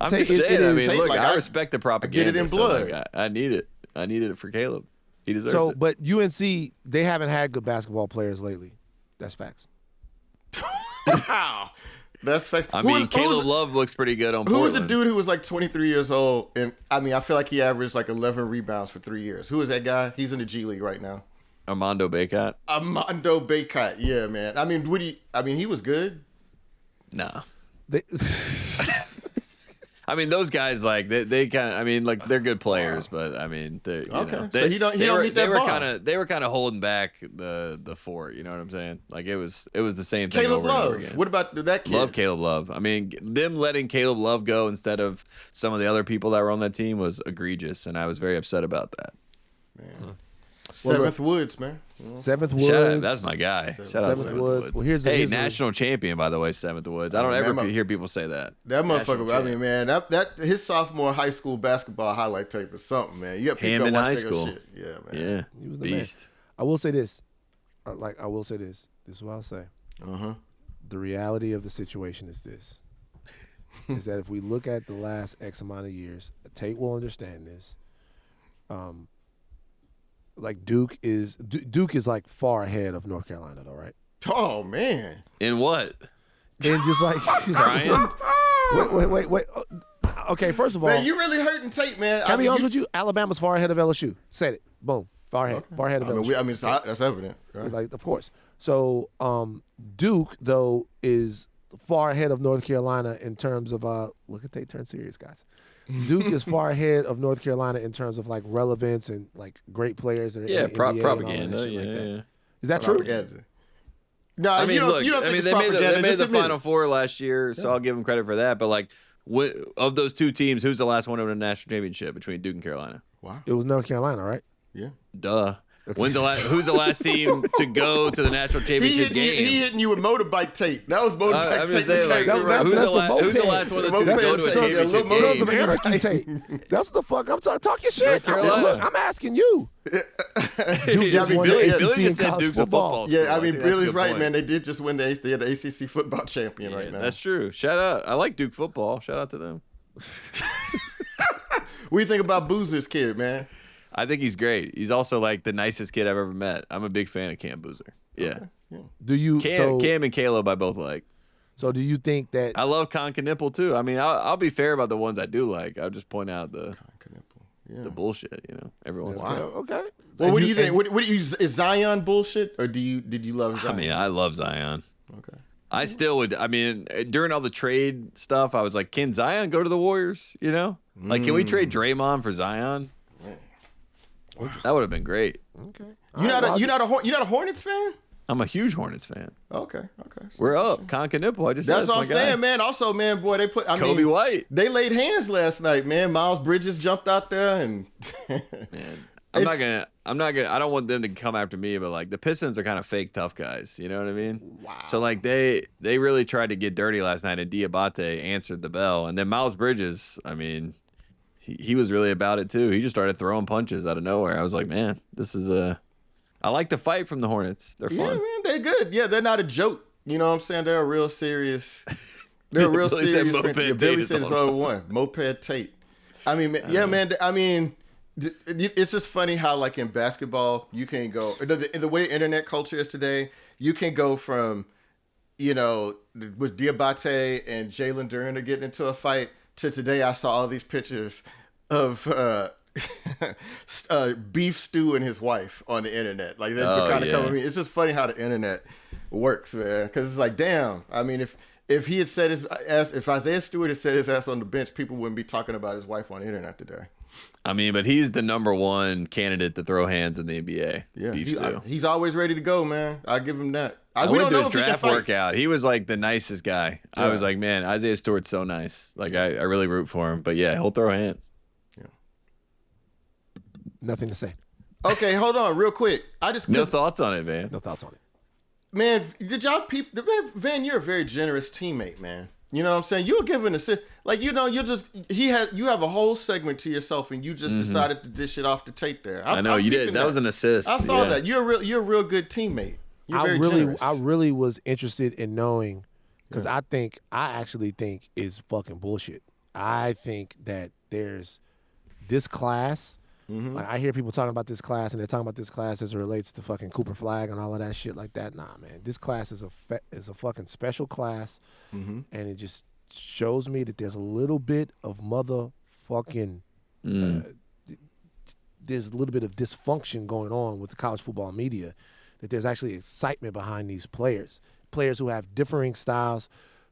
I'm just saying. I mean, look, I respect the propaganda. I get it in blood. So, I need it. I need it for Caleb. He deserves it. But UNC, they haven't had good basketball players lately. That's facts. Wow. That's facts. I mean, Caleb Love looks pretty good on Portland. Who was the dude who was like 23 years old? And I mean, I feel like he averaged like 11 rebounds for 3 years. Who is that guy? He's in the G League right now. Armando Bacot. Yeah, man. I mean, he was good. Nah. I mean, those guys like they kind of. I mean, like they're good players, but I mean, they, you Okay. know, So he don't meet that bar. They were kind of holding back the fort. You know what I'm saying? Like it was the same thing Caleb over and over Love. again. What about that kid? Love Caleb Love. I mean, them letting Caleb Love go instead of some of the other people that were on that team was egregious, and I was very upset about that. Man. Seventh Woods, man. Seventh Woods. Shout out, that's my guy. Shout out Seventh Woods. Well, hey, national champion, by the way, Seventh Woods. I don't ever hear people say that. That motherfucker. I mean, man, that his sophomore high school basketball highlight tape is something, man. You got him in high school. Shit. Yeah, man. Yeah, He was the beast. man. I will say this. I will say this. This is what I'll say. The reality of the situation is this: is that if we look at the last X amount of years, Tate will understand this. Like Duke is like far ahead of North Carolina, though, right? Oh man. In what? And just like Brian. wait. Okay, first of all, Man, you really hurting Tate, man. can I be honest with you? Alabama's far ahead of LSU. Said it. Boom. Far ahead of LSU. That's evident. Right? Like, of course. So Duke, though, is far ahead of North Carolina in terms of look at Tate turn serious, guys. Duke is far ahead of North Carolina in terms of like relevance and like great players that are in the NBA propaganda. and all that shit like that. Yeah. Is that true? Propaganda. No, I mean, you don't, look. you don't I mean, think it's propaganda. they made Just the admit Final it. Four last year, so I'll give them credit for that. But like, of those two teams, who's the last one to win a national championship between Duke and Carolina? Wow. It was North Carolina, right? Yeah. Duh. Who's the last team to go to the national championship game? He hitting you with motorbike tape. That was motorbike I'm tape. just saying, like, That's who's the the moped. last one to Moped. go to a That's championship the Sons of game? Anarchy Tate. That's the fuck I'm talking your shit. Carolina. Look, I'm asking you. Duke just won the Billy ACC just in said college Duke's a football. football school. Yeah, I mean, think that's a Billy's good right, point. man. They did just win they're the ACC football champion right now. That's true. Shout out. I like Duke football. Shout out to them. What do you think about Boozer's kid, man? I think he's great. He's also like the nicest kid I've ever met. I'm a big fan of Cam Boozer. Yeah. Do you Cam and Caleb I both like. So do you think that I love Con Knipple too. I mean, I'll be fair about the ones I do like. I'll just point out the bullshit. You know, everyone's okay? Well, what do you think? What do you is Zion bullshit or did you love Zion? I mean, I love Zion. Okay. I still would. I mean, during all the trade stuff, I was like, can Zion go to the Warriors? You know, like, can we trade Draymond for Zion? That would have been great. Okay. You're not a Hornets fan? I'm a huge Hornets fan. Okay. We're up. Con Knipple. I just That's said what I'm my guy. saying, man. Also, man, boy, Kobe White. They laid hands last night, man. Miles Bridges jumped out there and Man, I'm not gonna. I don't want them to come after me, but like the Pistons are kind of fake tough guys. You know what I mean? Wow. So like they really tried to get dirty last night, and Diabate answered the bell, and then Miles Bridges. I mean, he was really about it too. He just started throwing punches out of nowhere. I was like, man, this is I like the fight from the Hornets. They're fun. Yeah, man, they're good. Yeah, they're not a joke. You know what I'm saying? They're a real serious. They're a real Billy serious. said Moped Tate Billy is said it's all all one. Moped Tate. I mean, yeah, man. I mean, it's just funny how, like, in basketball, you can go the way internet culture is today. You can go from, you know, with Diabate and Jalen Duren are getting into a fight to today. I saw all these pictures of beef stew and his wife on the internet. Like, they're kind of coming. It's just funny how the internet works, man. Because it's like, damn. I mean, if he had said his ass, if Isaiah Stewart had said his ass on the bench, people wouldn't be talking about his wife on the internet today. I mean, but he's the #1 candidate to throw hands in the NBA. Yeah, he's always ready to go, man. I give him that. I we went don't to know his if he can draft fight. workout. He was like the nicest guy. Yeah. I was like, man, Isaiah Stewart's so nice. Like, I really root for him. But yeah, he'll throw hands. nothing to say? Okay, hold on, real quick. No thoughts on it, man. No thoughts on it. Man, did y'all Van, you're a very generous teammate, man. You know what I'm saying? You were given like, you know, you have a whole segment to yourself, and you just decided to dish it off to Tate there. I know you did. That was an assist. I saw that. You're a real good teammate. You're very generous. I really was interested in knowing, because I actually think is fucking bullshit. I think that there's this class. Like, I hear people talking about this class, and they're talking about this class as it relates to fucking Cooper Flag and all of that shit like that. Nah, man, this class is a fucking special class, and it just shows me that there's a little bit of motherfucking there's a little bit of dysfunction going on with the college football media. That there's actually excitement behind these players who have differing styles,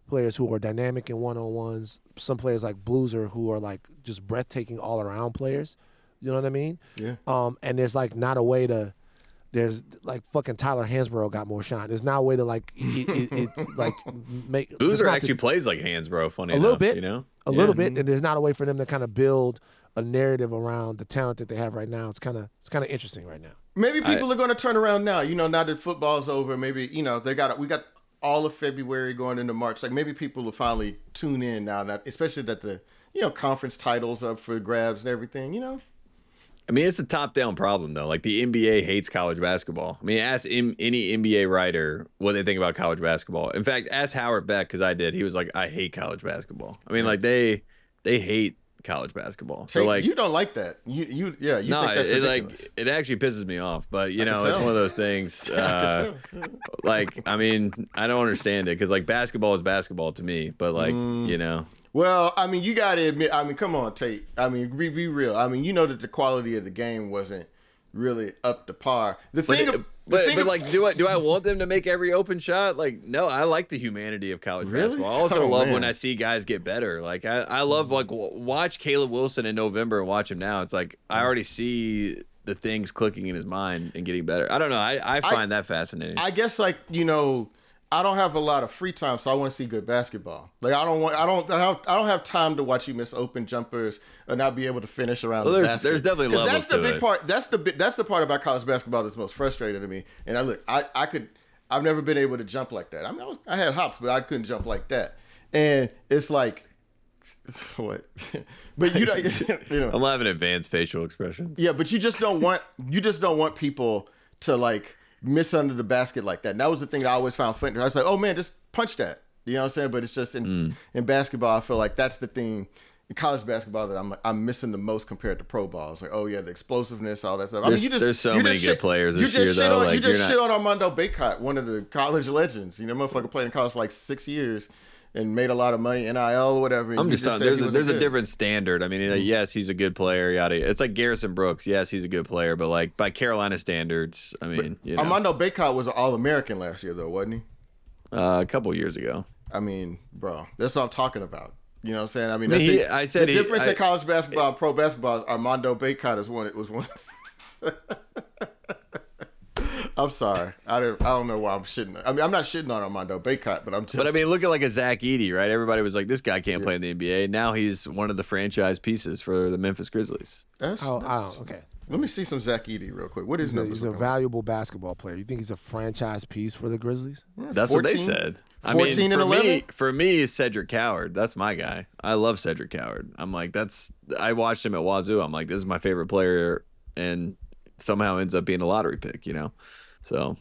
players who are dynamic in one-on-ones, some players like Boozer who are like just breathtaking all-around players. You know what I mean? Yeah. And there's like not a way to. There's like fucking Tyler Hansbrough got more shine. There's not a way to like it's like make Boozer actually plays like Hansbrough. Funny a enough, little bit, you know, a little bit, and there's not a way for them to kind of build a narrative around the talent that they have right now. It's kind of interesting right now. Maybe people are going to turn around now. You know, now that football's over, maybe we got all of February going into March. Like maybe people will finally tune in now. That especially that the conference titles up for grabs and everything. You know. I mean, it's a top-down problem, though. Like, the NBA hates college basketball. I mean, ask any NBA writer what they think about college basketball. In fact, ask Howard Beck, because I did. He was like, I hate college basketball. I mean, like, they hate college basketball. So, like, you don't like that. You think that's ridiculous. It actually pisses me off. But, you know, it's one of those things. Like, I mean, I don't understand it, because, like, basketball is basketball to me. But, like, you know. Well, I mean, you got to admit, I mean, come on, Tate. I mean, be real. I mean, you know that the quality of the game wasn't really up to par. But like, do I want them to make every open shot? Like, no, I like the humanity of college basketball. I also love when I see guys get better. Like, I love, like, watch Caleb Wilson in November and watch him now. It's like, I already see the things clicking in his mind and getting better. I don't know. I find that fascinating. I guess, like, you know, I don't have a lot of free time, so I want to see good basketball. Like I don't have time to watch you miss open jumpers or not be able to finish around the basket. There's definitely levels that's the to big it. part. That's the part about college basketball that's most frustrating to me. And I've never been able to jump like that. I mean, I had hops, but I couldn't jump like that. And it's like, what? But you know, I'm having advanced facial expressions. Yeah, but you just don't want people to like miss under the basket like that. And that was the thing that I always found funny. I was like, oh man, just punch that. You know what I'm saying? But it's just in basketball, I feel like that's the thing in college basketball that I'm missing the most compared to pro ball. It's like, oh yeah, the explosiveness, all that stuff. There's so many good players this year, though. You just shit on Armando Bacot, one of the college legends. You know, motherfucker played in college for like 6 years and made a lot of money, NIL, whatever. I'm just telling you, there's a different standard. I mean, yes, he's a good player. Yada. It's like Garrison Brooks. Yes, he's a good player, but like by Carolina standards, I mean, you know. Armando Bacot was an All-American last year, though, wasn't he? A couple years ago. I mean, bro, that's what I'm talking about. You know what I'm saying? I mean, the difference in college basketball and pro basketball is Armando Bacot was one. I'm sorry. I don't know why I'm shitting. I mean, I'm not shitting on Armando Bacot, but I'm just. But I mean, look at like a Zach Edey, right? Everybody was like, this guy can't play in the NBA. Now he's one of the franchise pieces for the Memphis Grizzlies. Okay. Let me see some Zach Edey real quick. What is He's a valuable basketball player. You think he's a franchise piece for the Grizzlies? That's 14, what they said. I mean, for me, it's Cedric Coward. That's my guy. I love Cedric Coward. I'm like, I watched him at Wazoo. I'm like, this is my favorite player, and somehow ends up being a lottery pick, you know? So,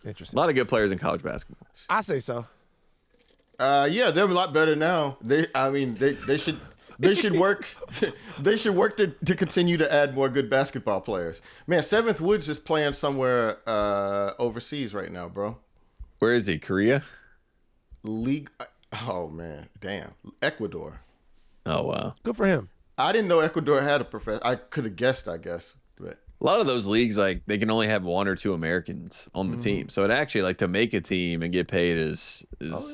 interesting. A lot of good players in college basketball. I say so. Yeah, they're a lot better now. They should work. They should work to continue to add more good basketball players. Man, Seventh Woods is playing somewhere overseas right now, bro. Where is he? Korea? League. Oh man, damn. Ecuador. Oh wow. Good for him. I didn't know Ecuador had a professor. I could have guessed, I guess. But a lot of those leagues, like, they can only have 1 or 2 Americans on the team. So it actually, like, to make a team and get paid is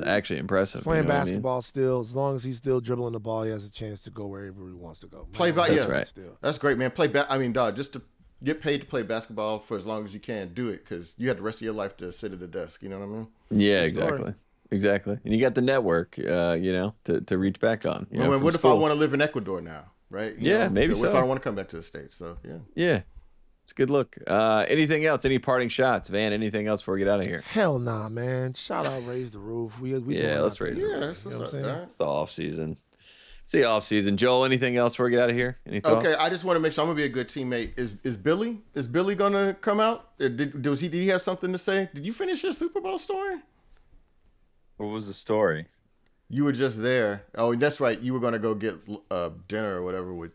actually impressive. He's playing basketball still. As long as he's still dribbling the ball, he has a chance to go wherever he wants to go. That's right. Still. That's great, man. I mean, dog, just to get paid to play basketball for as long as you can, do it, because you have the rest of your life to sit at the desk. You know what I mean? Yeah, exactly. Exactly. And you got the network, you know, to reach back on. What if I want to live in Ecuador now, right? Maybe so. What if I don't want to come back to the States? So, yeah. Yeah. It's a good look. Anything else? Any parting shots, Van? Anything else before we get out of here? Hell nah, man. Shout out, Raise the Roof. We let's raise the roof. That's you know what I'm saying? It's the off season. It's the off season. Joel, anything else before we get out of here? Any thoughts? Okay, I just want to make sure I'm gonna be a good teammate. Is Billy gonna come out? Did he have something to say? Did you finish your Super Bowl story? What was the story? You were just there. Oh, that's right. You were gonna go get dinner or whatever with.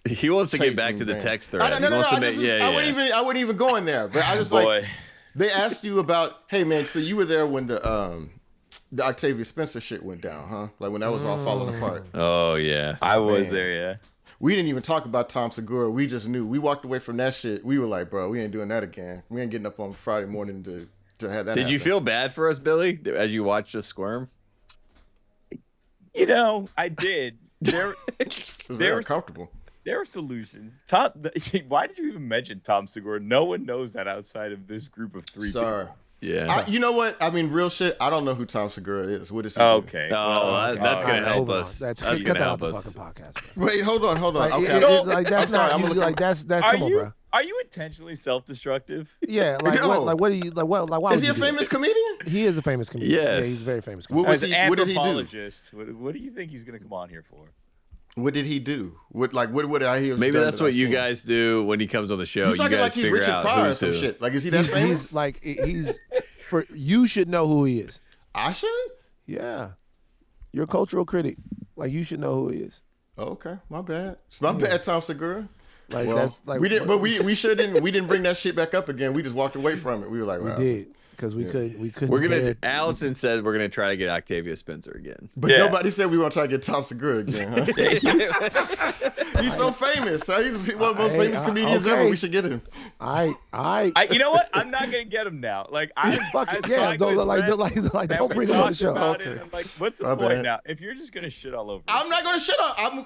He wants to get back to the text thread. I wouldn't even go in there. But I was like, they asked you about, hey man, so you were there when the Octavia Spencer shit went down, huh? Like when that was all falling apart. Oh yeah, I was there. Yeah. We didn't even talk about Tom Segura. We just knew. We walked away from that shit. We were like, bro, we ain't doing that again. We ain't getting up on Friday morning to to have that. Did you happen. feel bad for us, Billy, as you watched us squirm? You know, I did. There It was very were uncomfortable. there are solutions. Why did you even mention Tom Segura? No one knows that outside of this group of three Sorry. people. Yeah. You know what? I mean, real shit. I don't know who Tom Segura is. What is he? do? Okay. Oh, that's gonna All right, help moving on. us. That's That's cut gonna that help out the us. fucking podcast, bro. Wait, hold on. Like, Okay. like that's I'm sorry, not I'm you, looking- like that's Are come on, you bro. are you intentionally self-destructive? Yeah, like No. what do you like? What like why Is would he a you do famous comedian? that? He is a famous comedian. Yes. Yeah, he's a very famous What comedian. was As he? an What did he do? anthropologist, what do you think he's gonna come on here for? What did he do? What I hear? Maybe that's what you guys do when he comes on the show. He's You talking guys like he's figure Richard out Pryor or who's some who. shit. Like, is he that famous? He's like he's for you should know who he is. I should. Yeah, you're a cultural critic. Like you should know who he is. Oh, okay, my bad. It's my bad, Tom Segura. Like Well, that's like we didn't, but we didn't bring that shit back up again. We just walked away from it. We were like, we wow. did because we couldn't. We're gonna. bear- Allison said we're gonna try to get Octavia Spencer again. But Yeah. nobody said we want to try to get Tom Segura again. Huh? He's so famous. Huh? He's one of the most Hey, famous comedians okay. ever. We should get him. You know what? I'm not gonna get him now. Like I fucking saw yeah. his Don't friend, like and don't we bring him on the talked show. about it, Okay. I'm like, what's the My point bad. now? If you're just gonna shit all over, I'm not gonna shit on.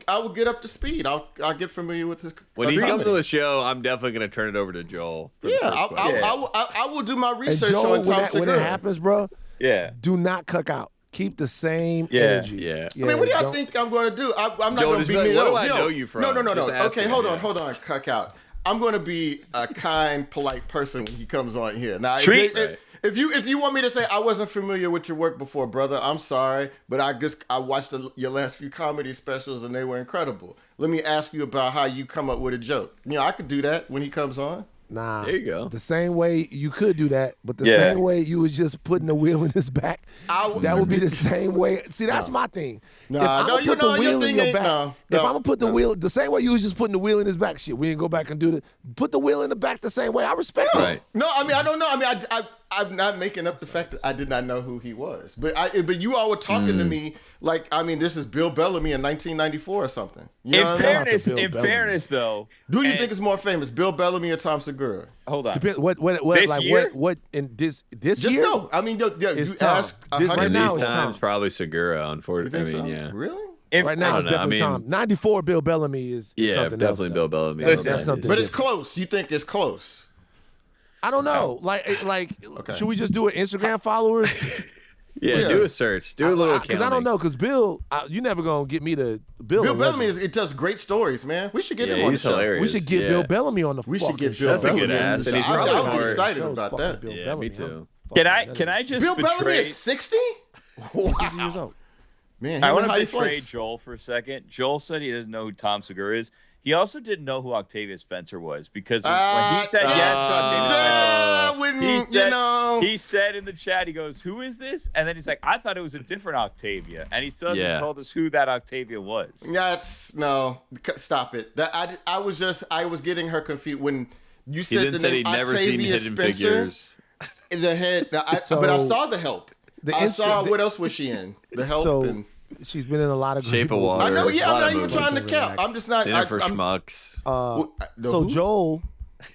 I will get up to speed. I'll get familiar with his. When he comedy. comes on the show, I'm definitely gonna turn it over to Joel. For the Yeah, first question. I will do my And research Joel, on Tom when Segura. it happens, bro, yeah. do not cuck out. Keep the same Yeah, energy. yeah. I mean, what do y'all don't- think I'm going to do? I'm not Joel, going to just be be like, mean. what No, do I know you from? No. Just ask Okay, him, hold yeah. on, cuck out. I'm going to be a kind, polite person when he comes on here. Now, Treat- if you want me to say I wasn't familiar with your work before, brother, I'm sorry, but I watched your last few comedy specials and they were incredible. Let me ask you about how you come up with a joke. You know, I could do that when he comes on. Nah, There you go. The same way you could do that, but the Yeah. same way you was just putting the wheel in his back, that would be the same way. See, that's my thing. Nah, if I'm no, gonna you put know, the your wheel thing in your ain't- back, no, if no, I'm gonna put the wheel the same way you was just putting the wheel in his back, shit, we didn't go back and do it. Put the wheel in the back the same way. I respect that. Right. No, I mean I don't know. I mean I'm not making up the fact that I did not know who he was. But you all were talking to me like, I mean, this is Bill Bellamy in 1994 or something. You know In what I mean? fairness, Bill in Bellamy. fairness, though, Who do you and- think is more famous, Bill Bellamy or Tom Segura? Hold on. Depends, what This like year? what in this Just year? no. I mean, It's you Tom. ask This- right In now these it's times, Tom. probably Segura. You Unfortunately, think I mean, so? yeah. Really? Right now I it's don't know. I definitely mean- Tom. 94 Bill Bellamy is Yeah, something definitely else, Bill though. Bellamy. Listen, that's something. But it's different. close. You think it's close? I don't know. Should we just do it Instagram followers? Yeah, Yeah. do a search. Do a little Because I don't accounting. know. Because Bill, you never gonna get me to Bill. Bill a Bellamy legend. it does great stories, man. We should get Yeah, him on the he's show. hilarious. We should get Yeah. Bill Bellamy on the. We should get fucking Bill show. That's a good Bellamy on ass, the and he's show. probably I'm more- excited Show's about fucking that. Bill Yeah, Bellamy, me too. Can I just Bill Bellamy betray? is 60? He's 60 years old. Man, I him want and to Heidi betray Fleiss. Joel for a second. Joel said he doesn't know who Tom Segura is. He also didn't know who Octavia Spencer was because when he said yes to Octavia Spencer, wouldn't, he said, you know. he said in the chat, he goes, "Who is this?" And then he's like, "I thought it was a different Octavia," and he still hasn't Yeah. told us who that Octavia was. That's no. Stop it. That I was getting her confused when you He said didn't the say name he'd never seen Octavia Hidden Spencer Figures. in the head. Now, So, but I saw The Help. the I Insta- saw the- what else was she in? The Help. So and, she's been in a lot of Shape great of movies. Water. I know. There's Yeah, a I'm lot not of even movies. trying to count. I'm just not. Dinner for I'm, Schmucks. So who? Joel,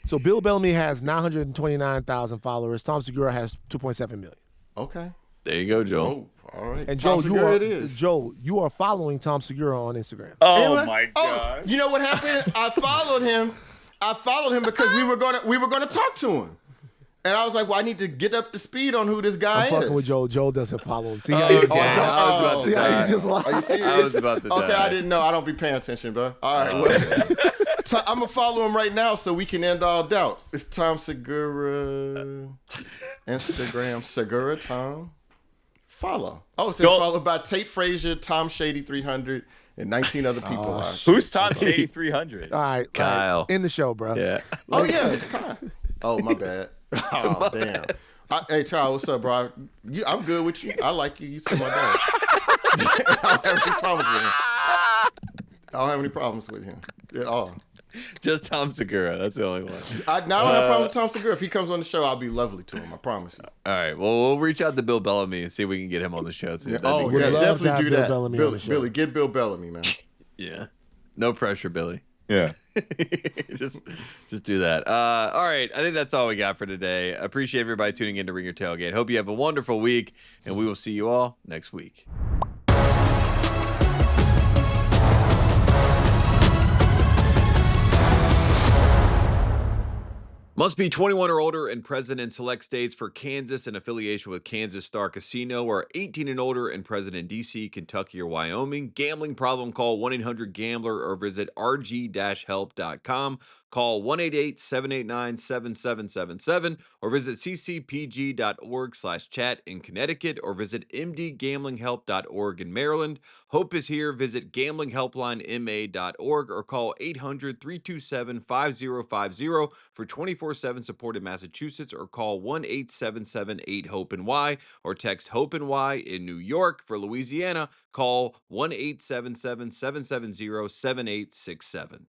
so Bill Bellamy has 929,000 followers. Tom Segura has 2.7 million. Okay. There you go, Joel. Oh, all right. And Tom Joel, Segura it is. you are following Tom Segura on Instagram. Oh Anyway, my god! you know what happened? I followed him because we were gonna talk to him. And I was like, well, I need to get up to speed on who this guy I'm is. fucking with Joel. Joel doesn't follow him. See how Okay, he's I was about to see how die. he just lied. Are you serious? I was about to Okay, die. I didn't know. I don't be paying attention, bro. All right, well, I'm gonna follow him right now so we can end all doubt. It's Tom Segura, Instagram Segura Tom. Follow. Oh, it says Go- followed by Tate Frazier, Tom Shady 300, and 19 other people. Who's Tom Shady 300? All right, Kyle. in the show, bro. Yeah. Oh yeah, it's Kyle. Oh my bad. Oh damn. Hey Charles, what's up, bro? I'm good with you. I like you. You see my dad. I don't have any problems with him. I don't have any problems with him at all. Just Tom Segura. That's the only one. I don't have problems with Tom Segura. If he comes on the show, I'll be lovely to him. I promise you. All right. Well, we'll reach out to Bill Bellamy and see if we can get him on the show too. That'd Oh be Would yeah, great. love to have definitely do Bill that. Bellamy on Billy, the show. Billy, get Bill Bellamy, man. Yeah. No pressure, Billy. Yeah. just do that. All right. I think that's all we got for today. I appreciate everybody tuning in to Ring Your Tailgate. Hope you have a wonderful week, and we will see you all next week. Must be 21 or older and present in select states for Kansas in affiliation with Kansas Star Casino, or 18 and older and present in D.C., Kentucky, or Wyoming. Gambling problem, call 1-800-GAMBLER or visit rg-help.com. Call 1-888-789-7777 or visit ccpg.org/chat in Connecticut, or visit mdgamblinghelp.org in Maryland. Hope is here. Visit gamblinghelplinema.org or call 800-327-5050 for 24/7 support in Massachusetts, or call 1-877-8-HOPE-NY or text HOPE-NY in New York. For Louisiana, call 1-877-770-7867.